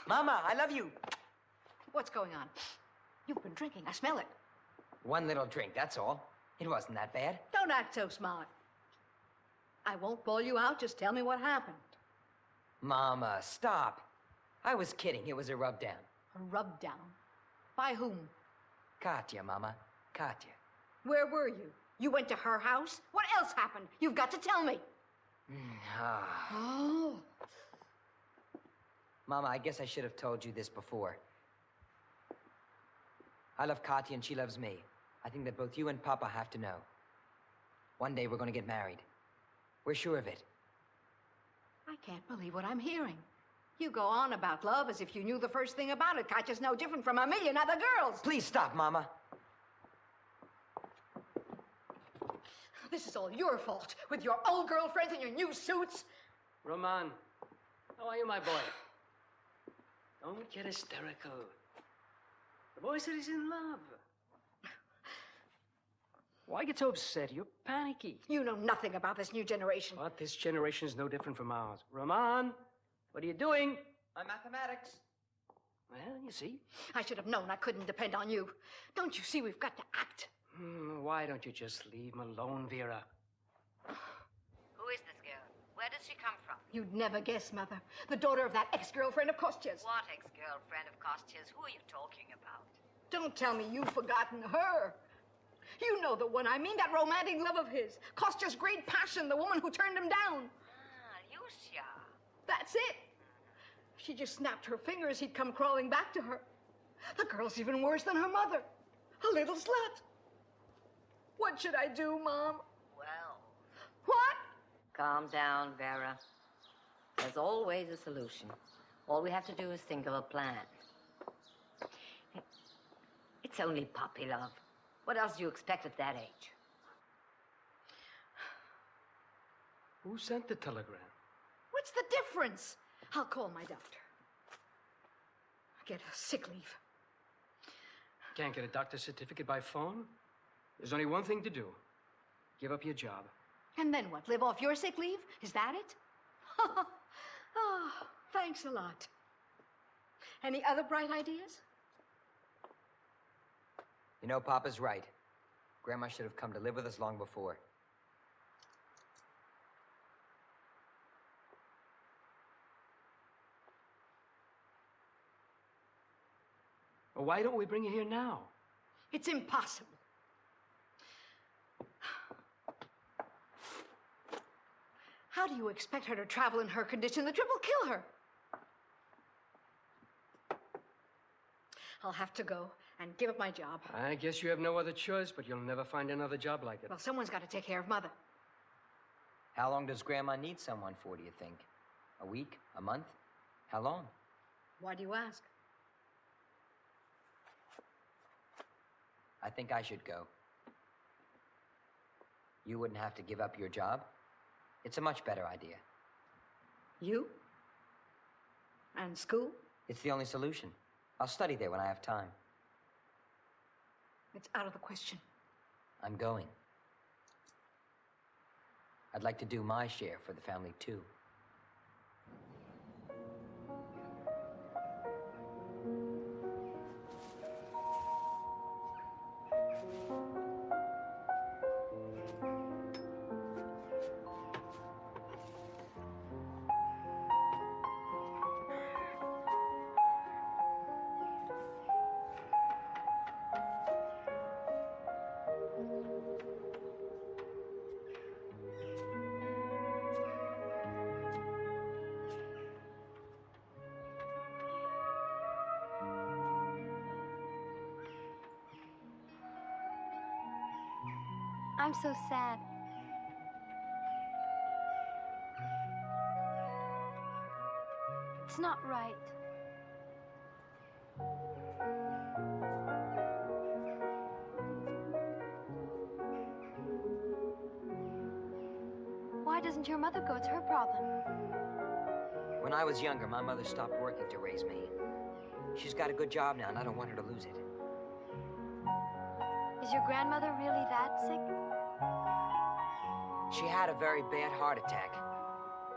Mama, I love you. What's going on? You've been drinking. I smell it. One little drink, that's all. It wasn't that bad. Don't act so smart. I won't bawl you out. Just tell me what happened. Mama, stop. I was kidding. It was a rub down. A rub down? By whom? Katya, Mama. Katya. Where were you? You went to her house? What else happened? You've got to tell me. Oh. Mama, I guess I should have told you this before. I love Katya and she loves me. I think that both you and Papa have to know. One day we're going to get married. We're sure of it. I can't believe what I'm hearing. You go on about love as if you knew the first thing about it. Katya's no different from a million other girls. Please stop, Mama. This is all your fault, with your old girlfriends and your new suits. Roman, how are you, my boy? Don't get hysterical. The boy said he's in love. Why get so upset? You're panicky. You know nothing about this new generation. But this generation is no different from ours. Roman, what are you doing? My mathematics. Well, you see. I should have known I couldn't depend on you. Don't you see we've got to act? Why don't you just leave him alone, Vera? Who is this girl? Where does she come from? You'd never guess, Mother. The daughter of that ex-girlfriend of Kostya's. What ex-girlfriend of Kostya's? Who are you talking about? Don't tell me you've forgotten her. You know the one I mean, that romantic love of his. Kostya's great passion, the woman who turned him down. Ah, Lucia. That's it. If she just snapped her fingers, he'd come crawling back to her. The girl's even worse than her mother. A little slut. What should I do, Mom? Well. What? Calm down, Vera. There's always a solution. All we have to do is think of a plan. It's only puppy love. What else do you expect at that age? Who sent the telegram? What's the difference? I'll call my doctor. Get a sick leave. Can't get a doctor's certificate by phone? There's only one thing to do. Give up your job. And then what? Live off your sick leave? Is that it? Oh, thanks a lot. Any other bright ideas? You know, Papa's right. Grandma should have come to live with us long before. Well, why don't we bring her here now? It's impossible. How do you expect her to travel in her condition? The trip will kill her. I'll have to go and give up my job. I guess you have no other choice, but you'll never find another job like it. Well, someone's got to take care of Mother. How long does Grandma need someone for, do you think? A week? A month? How long? Why do you ask? I think I should go. You wouldn't have to give up your job. It's a much better idea. You? And school? It's the only solution. I'll study there when I have time. It's out of the question. I'm going. I'd like to do my share for the family, too. I'm so sad. It's not right. Why doesn't your mother go? It's her problem. When I was younger, my mother stopped working to raise me. She's got a good job now, and I don't want her to lose it. Is your grandmother really that sick? She had a very bad heart attack.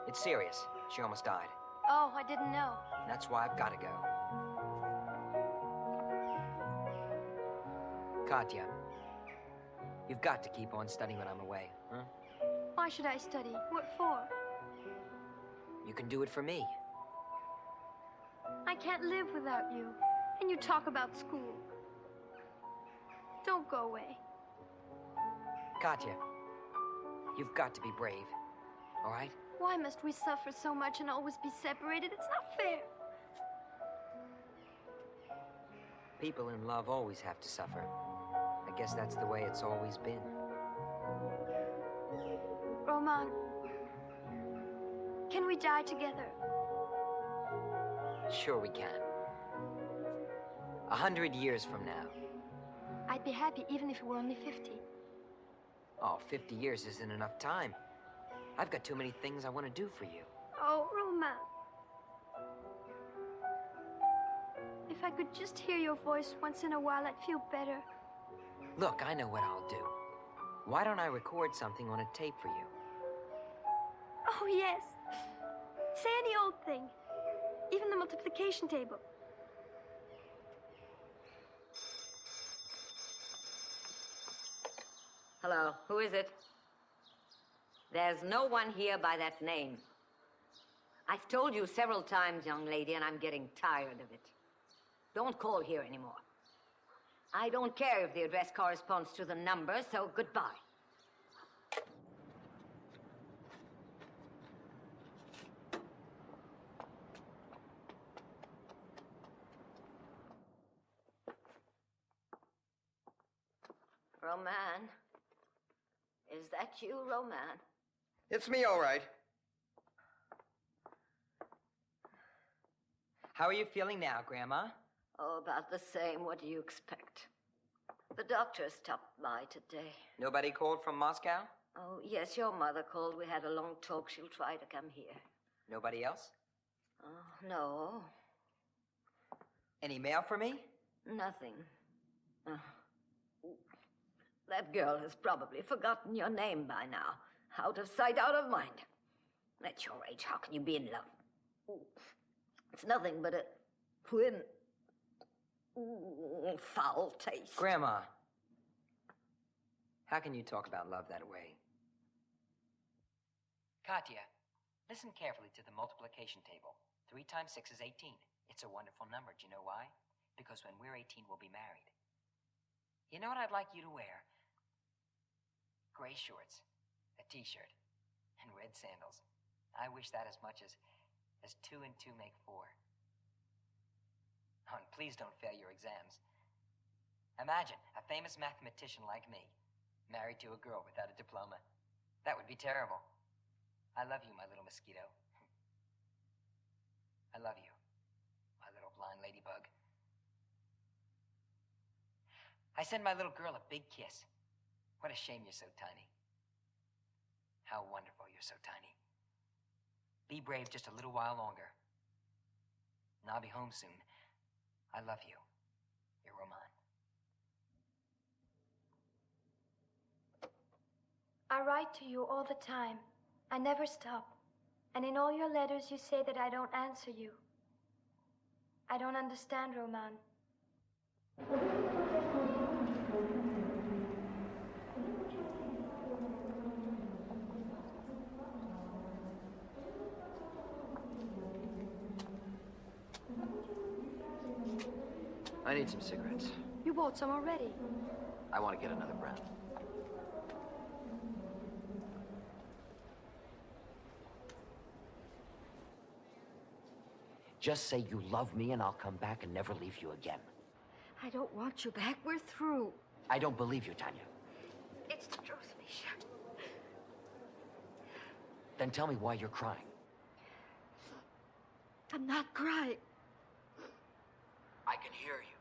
It's serious. She almost died. Oh, I didn't know. That's why I've got to go. Katya, you've got to keep on studying when I'm away, huh? Why should I study? What for? You can do it for me. I can't live without you. And you talk about school. Don't go away. Katya, you've got to be brave, all right? Why must we suffer so much and always be separated? It's not fair. People in love always have to suffer. I guess that's the way it's always been. Roman, can we die together? Sure we can. 100 years from now. I'd be happy even if it were only 50. Oh, 50 years isn't enough time. I've got too many things I want to do for you. Oh, Roman. If I could just hear your voice once in a while, I'd feel better. Look, I know what I'll do. Why don't I record something on a tape for you? Oh, yes. Say any old thing. Even the multiplication table. Hello, who is it? There's no one here by that name. I've told you several times, young lady, and I'm getting tired of it. Don't call here anymore. I don't care if the address corresponds to the number, so goodbye. Roman. Is that you, Roman? It's me, all right. How are you feeling now, Grandma? Oh, about the same. What do you expect? The doctor stopped by today. Nobody called from Moscow? Oh, yes, your mother called. We had a long talk. She'll try to come here. Nobody else? Oh, no. Any mail for me? Nothing. Oh. That girl has probably forgotten your name by now. Out of sight, out of mind. At your age, how can you be in love? It's nothing but a twin foul taste. Grandma, how can you talk about love that way? Katya, listen carefully to the multiplication table. 3 times 6 is 18. It's a wonderful number. Do you know why? Because when we're 18, we'll be married. You know what I'd like you to wear? Gray shorts, a t-shirt, and red sandals. I wish that as much as 2 and 2 make 4. Oh, and please don't fail your exams. Imagine a famous mathematician like me, married to a girl without a diploma. That would be terrible. I love you, my little mosquito. I love you, my little blind ladybug. I send my little girl a big kiss. What a shame you're so tiny. How wonderful you're so tiny. Be brave just a little while longer. And I'll be home soon. I love you. Your Roman. I write to you all the time. I never stop. And in all your letters, you say that I don't answer you. I don't understand, Roman. I need some cigarettes. You bought some already. I want to get another brand. Just say you love me and I'll come back and never leave you again. I don't want you back. We're through. I don't believe you, Tanya. It's the truth, Misha. Then tell me why you're crying. I'm not crying. I can hear you.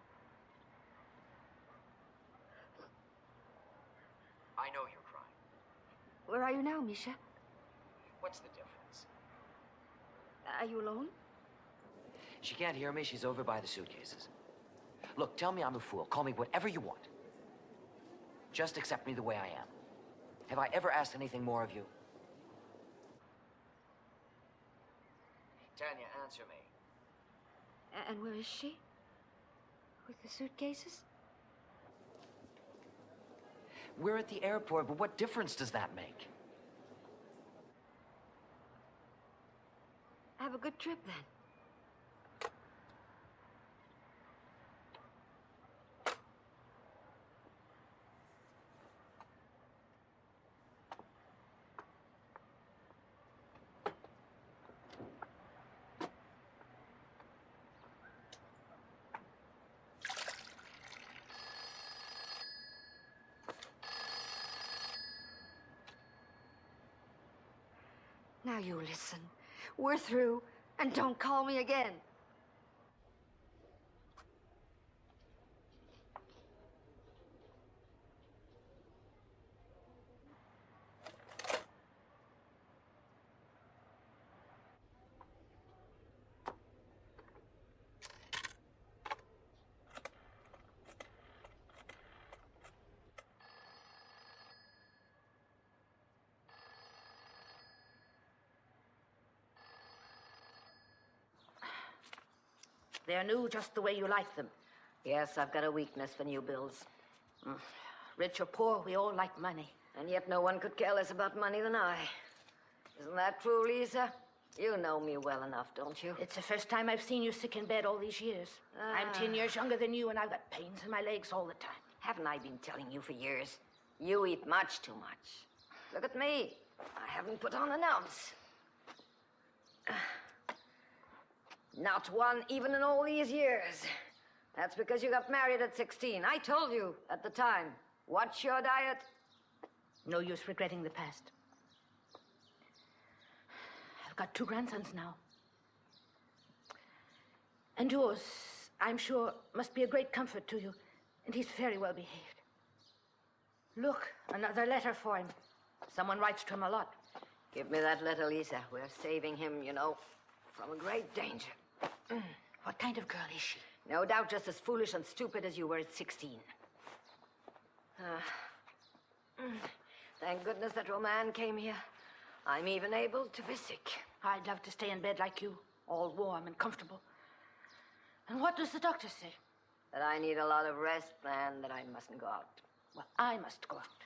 I know you're crying. Where are you now, Misha? What's the difference? Are you alone? She can't hear me. She's over by the suitcases. Look, tell me I'm a fool. Call me whatever you want. Just accept me the way I am. Have I ever asked anything more of you? Tanya, answer me. And where is she? With the suitcases? We're at the airport, but what difference does that make? Have a good trip, then. Now you listen. We're through, and don't call me again. They're new just the way you like them. Yes, I've got a weakness for new bills. Rich or poor, we all like money. And yet no one could care less about money than I. Isn't that true, Lisa? You know me well enough, don't you? It's the first time I've seen you sick in bed all these years. I'm 10 years younger than you, and I've got pains in my legs all the time. Haven't I been telling you for years? You eat much too much. Look at me. I haven't put on an ounce. Not one, even in all these years. That's because you got married at 16. I told you at the time. What's your diet? No use regretting the past. I've got 2 grandsons now. And yours, I'm sure, must be a great comfort to you. And he's very well behaved. Look, another letter for him. Someone writes to him a lot. Give me that letter, Lisa. We're saving him, you know, from a great danger. What kind of girl is she? No doubt just as foolish and stupid as you were at 16. Thank goodness that Roman came here. I'm even able to be sick. I'd love to stay in bed like you, all warm and comfortable. And what does the doctor say? That I need a lot of rest and that I mustn't go out. Well, I must go out.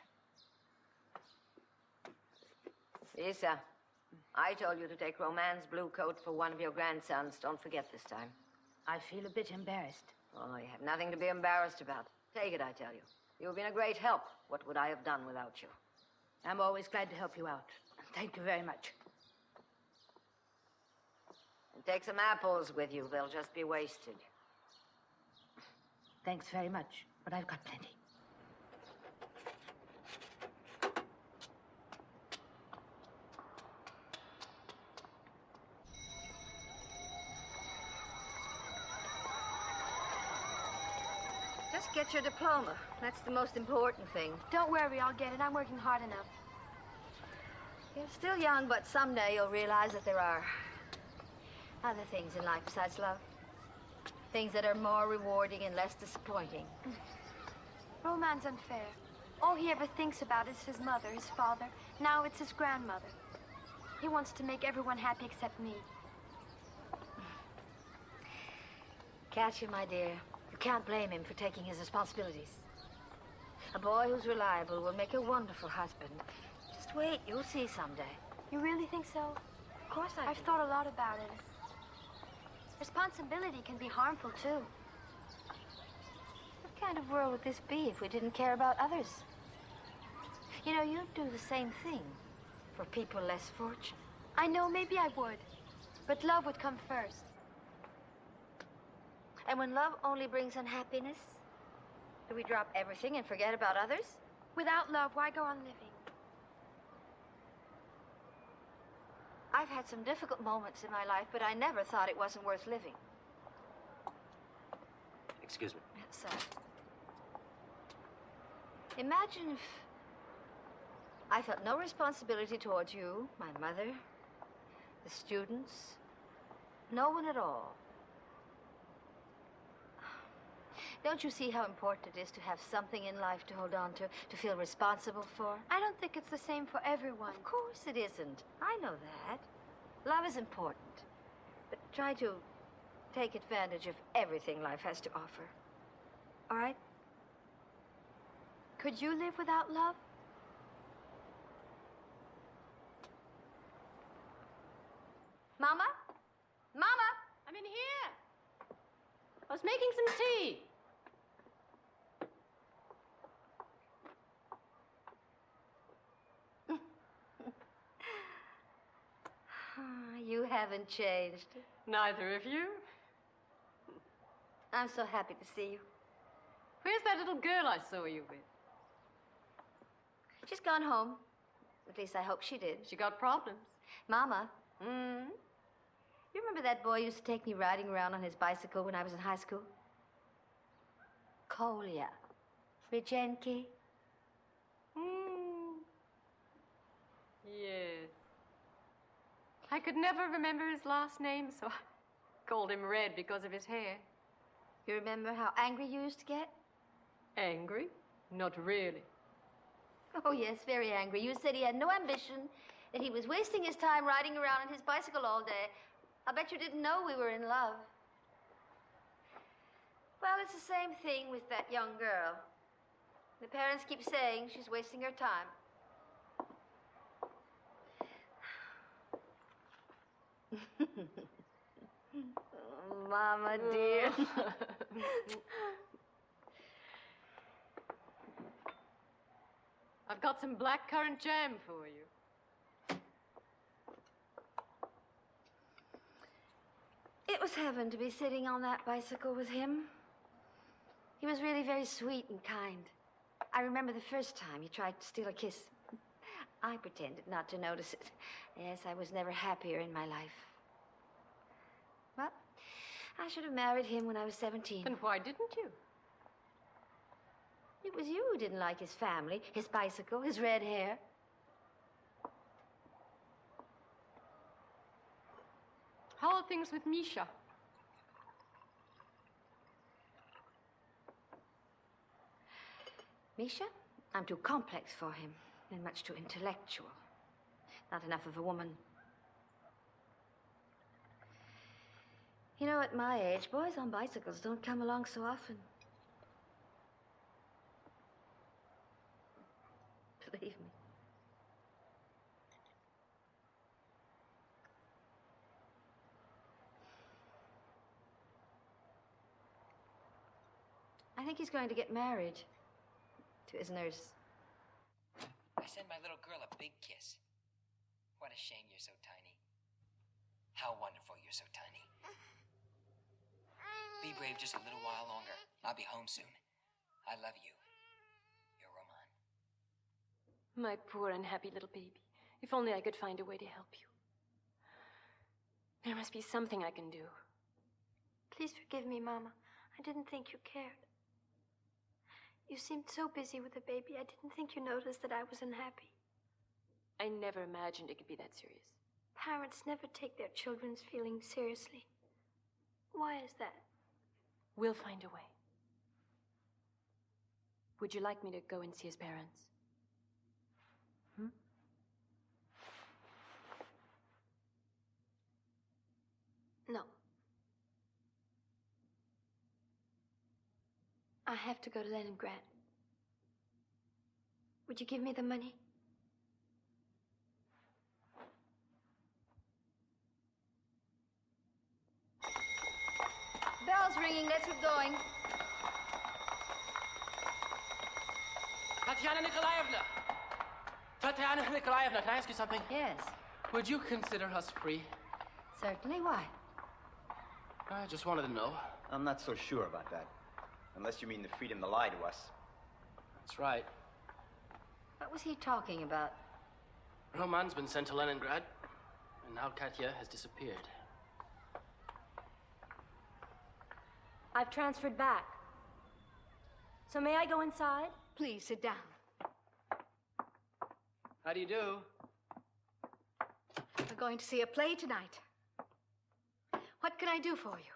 Lisa, I told you to take Roman's blue coat for one of your grandsons. Don't forget this time. I feel a bit embarrassed. Oh, you have nothing to be embarrassed about. Take it, I tell you. You've been a great help. What would I have done without you? I'm always glad to help you out. Thank you very much. And take some apples with you. They'll just be wasted. Thanks very much, but I've got plenty. Just get your diploma. That's the most important thing. Don't worry, I'll get it. I'm working hard enough. You're still young, but someday you'll realize that there are other things in life besides love. Things that are more rewarding and less disappointing. Roman's unfair. All he ever thinks about is his mother, his father. Now it's his grandmother. He wants to make everyone happy except me. Katya, my dear, you can't blame him for taking his responsibilities. A boy who's reliable will make a wonderful husband. Just wait, you'll see someday. You really think so? Of course I do. I've thought a lot about it. Responsibility can be harmful, too. What kind of world would this be if we didn't care about others? You know, you'd do the same thing for people less fortunate. I know, maybe I would. But love would come first. And when love only brings unhappiness, do we drop everything and forget about others? Without love, why go on living? I've had some difficult moments in my life, but I never thought it wasn't worth living. Excuse me. So, imagine if I felt no responsibility towards you, my mother, the students, no one at all. Don't you see how important it is to have something in life to hold on to feel responsible for? I don't think it's the same for everyone. Of course it isn't. I know that. Love is important. But try to take advantage of everything life has to offer. All right? Could you live without love? Mama? Mama? I'm in here. I was making some tea. You haven't changed. Neither of you. I'm so happy to see you. Where's that little girl I saw you with? She's gone home. At least I hope she did. She got problems. Mama. You remember that boy who used to take me riding around on his bicycle when I was in high school? Kolya. Frijenki. Yes. I could never remember his last name, so I called him Red because of his hair. You remember how angry you used to get? Angry? Not really. Oh, yes, very angry. You said he had no ambition, that he was wasting his time riding around on his bicycle all day. I bet you didn't know we were in love. Well, it's the same thing with that young girl. The parents keep saying she's wasting her time. Oh, Mama, dear. I've got some blackcurrant jam for you. It was heaven to be sitting on that bicycle with him. He was really very sweet and kind. I remember the first time he tried to steal a kiss. I pretended not to notice it. Yes, I was never happier in my life. Well, I should have married him when I was 17. Then why didn't you? It was you who didn't like his family, his bicycle, his red hair. How are things with Misha? Misha? I'm too complex for him and much too intellectual. Not enough of a woman. You know, at my age, boys on bicycles don't come along so often. Believe me. I think he's going to get married to his nurse. I send my little girl a big kiss. What a shame you're so tiny. How wonderful you're so tiny. Be brave just a little while longer. I'll be home soon. I love you. Your Roman. My poor unhappy little baby. If only I could find a way to help you. There must be something I can do. Please forgive me, Mama. I didn't think you cared. You seemed so busy with the baby, I didn't think you noticed that I was unhappy. I never imagined it could be that serious. Parents never take their children's feelings seriously. Why is that? We'll find a way. Would you like me to go and see his parents? No. I have to go to Leningrad. Would you give me the money? Bell's ringing. Let's get going. Tatьяna Nikolaevna! Tatьяna Nikolaevna, can I ask you something? Yes. Would you consider us free? Certainly. Why? I just wanted to know. I'm not so sure about that. Unless you mean the freedom to lie to us. That's right. What was he talking about? Roman's been sent to Leningrad. And now Katya has disappeared. I've transferred back. So may I go inside? Please sit down. How do you do? We're going to see a play tonight. What can I do for you?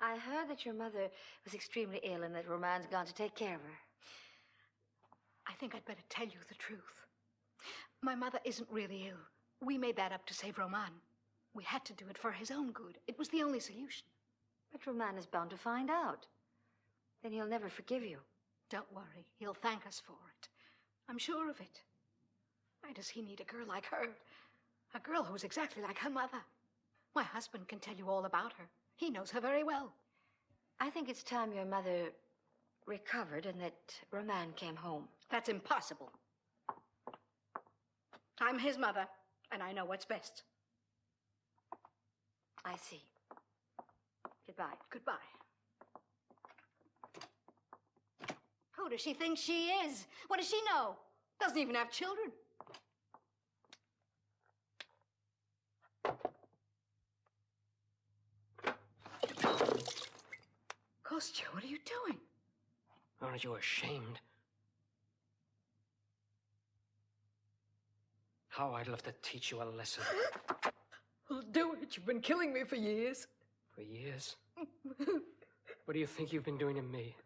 I heard that your mother was extremely ill and that Roman's gone to take care of her. I think I'd better tell you the truth. My mother isn't really ill. We made that up to save Roman. We had to do it for his own good. It was the only solution. But Roman is bound to find out. Then he'll never forgive you. Don't worry. He'll thank us for it. I'm sure of it. Why does he need a girl like her? A girl who's exactly like her mother. My husband can tell you all about her. He knows her very well. I think it's time your mother recovered and that Roman came home. That's impossible. I'm his mother, and I know what's best. I see. Goodbye. Goodbye. Who does she think she is? What does she know? Doesn't even have children. Kostya, what are you doing? Aren't you ashamed? How I'd love to teach you a lesson. Well, do it. You've been killing me for years. For years? What do you think you've been doing to me?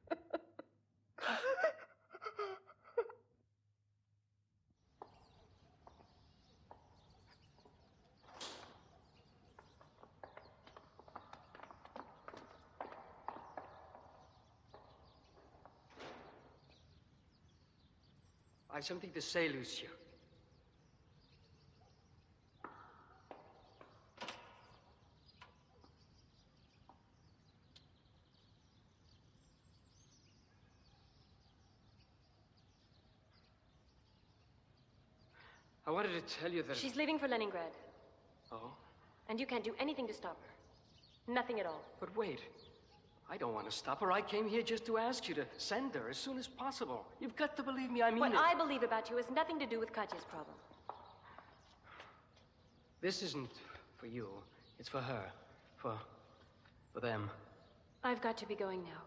I have something to say, Lucia. I wanted to tell you that... She's leaving for Leningrad. Oh? And you can't do anything to stop her. Nothing at all. But wait. I don't want to stop her. I came here just to ask you to send her as soon as possible. You've got to believe me, I mean What it. I believe about you has nothing to do with Katya's problem. This isn't for you. It's for her. For them. I've got to be going now.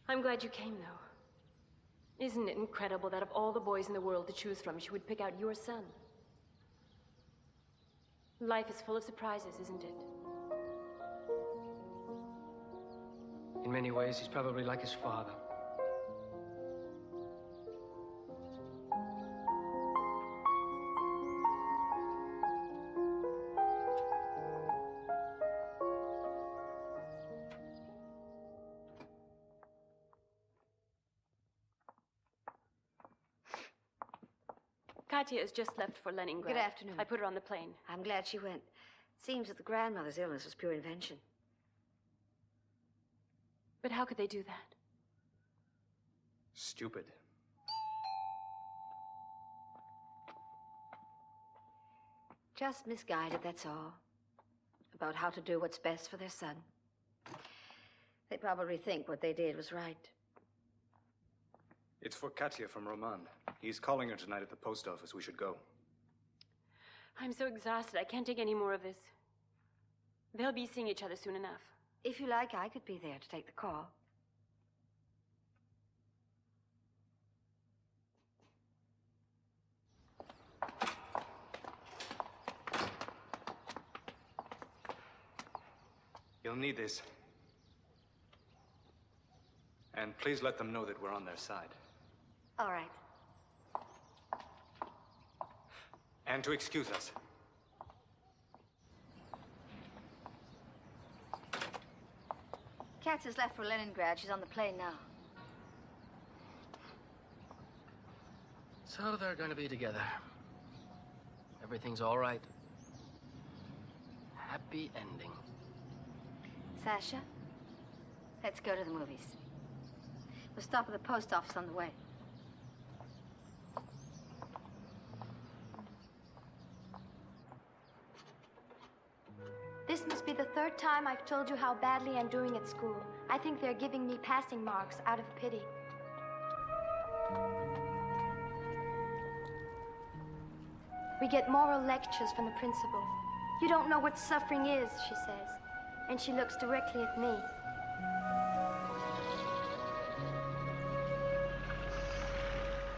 I'm glad you came, though. Isn't it incredible that of all the boys in the world to choose from, she would pick out your son? Life is full of surprises, isn't it? In many ways, he's probably like his father. Katya has just left for Leningrad. Good afternoon. I put her on the plane. I'm glad she went. Seems that the grandmother's illness was pure invention. But how could they do that? Stupid. Just misguided, that's all. About how to do what's best for their son. They probably think what they did was right. It's for Katya from Roman. He's calling her tonight at the post office. We should go. I'm so exhausted. I can't take any more of this. They'll be seeing each other soon enough. If you like, I could be there to take the call. You'll need this. And please let them know that we're on their side. All right. And to excuse us. Katya's left for Leningrad. She's on the plane now. So they're going to be together. Everything's all right. Happy ending. Sasha, let's go to the movies. We'll stop at the post office on the way. This must be the third time I've told you how badly I'm doing at school. I think they're giving me passing marks out of pity. We get moral lectures from the principal. You don't know what suffering is, she says. And she looks directly at me.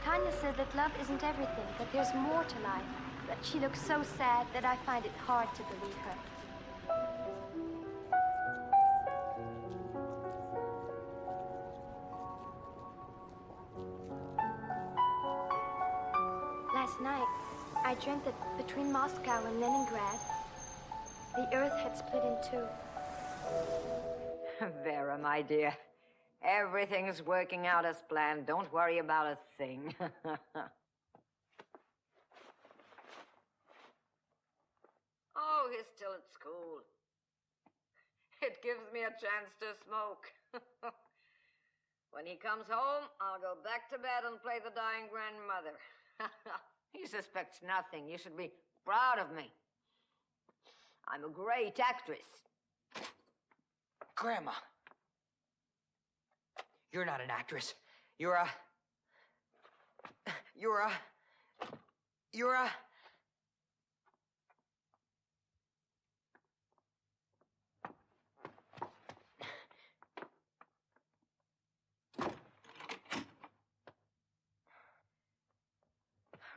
Tanya says that love isn't everything, that there's more to life. But she looks so sad that I find it hard to believe her. Last night, I dreamt that between Moscow and Leningrad, the earth had split in two. Vera, my dear, everything's working out as planned. Don't worry about a thing. Oh, he's still at school. It gives me a chance to smoke. When he comes home, I'll go back to bed and play the dying grandmother. He suspects nothing. You should be proud of me. I'm a great actress. Grandma. You're not an actress. You're a...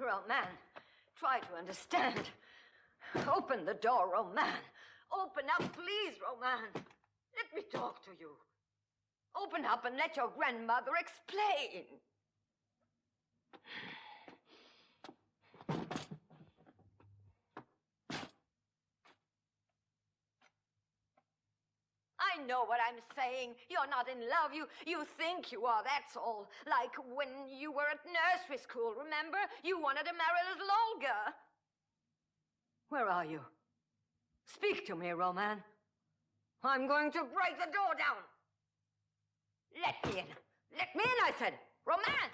Roman, try to understand. Open the door, Roman. Open up, please, Roman. Let me talk to you. Open up and let your grandmother explain. I know what I'm saying. You're not in love. You think you are, that's all. Like when you were at nursery school, remember? You wanted to marry little Olga. Where are you? Speak to me, Roman. I'm going to break the door down. Let me in. Let me in, I said. Roman!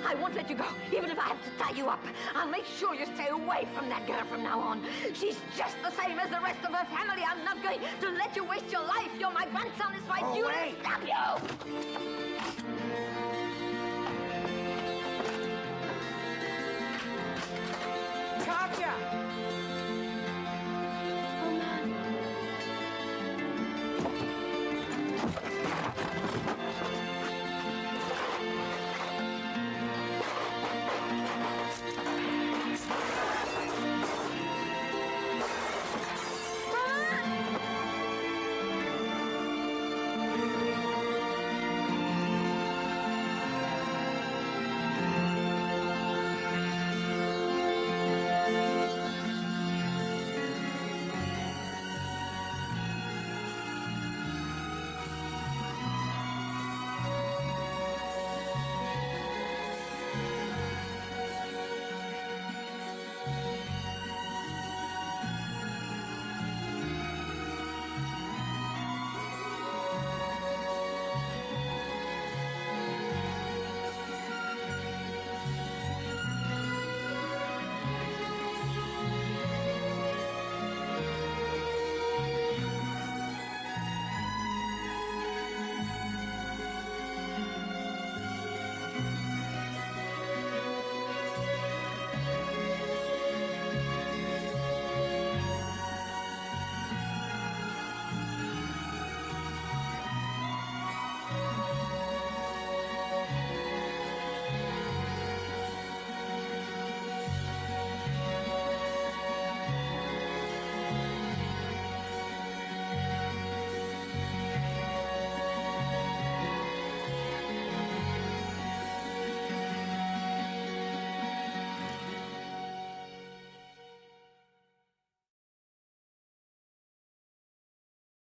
I won't let you go, even if I have to tie you up. I'll make sure you stay away from that girl from now on. She's just the same as the rest of her family. I'm not going to let you waste your life. You're my grandson. It's my duty to stop you.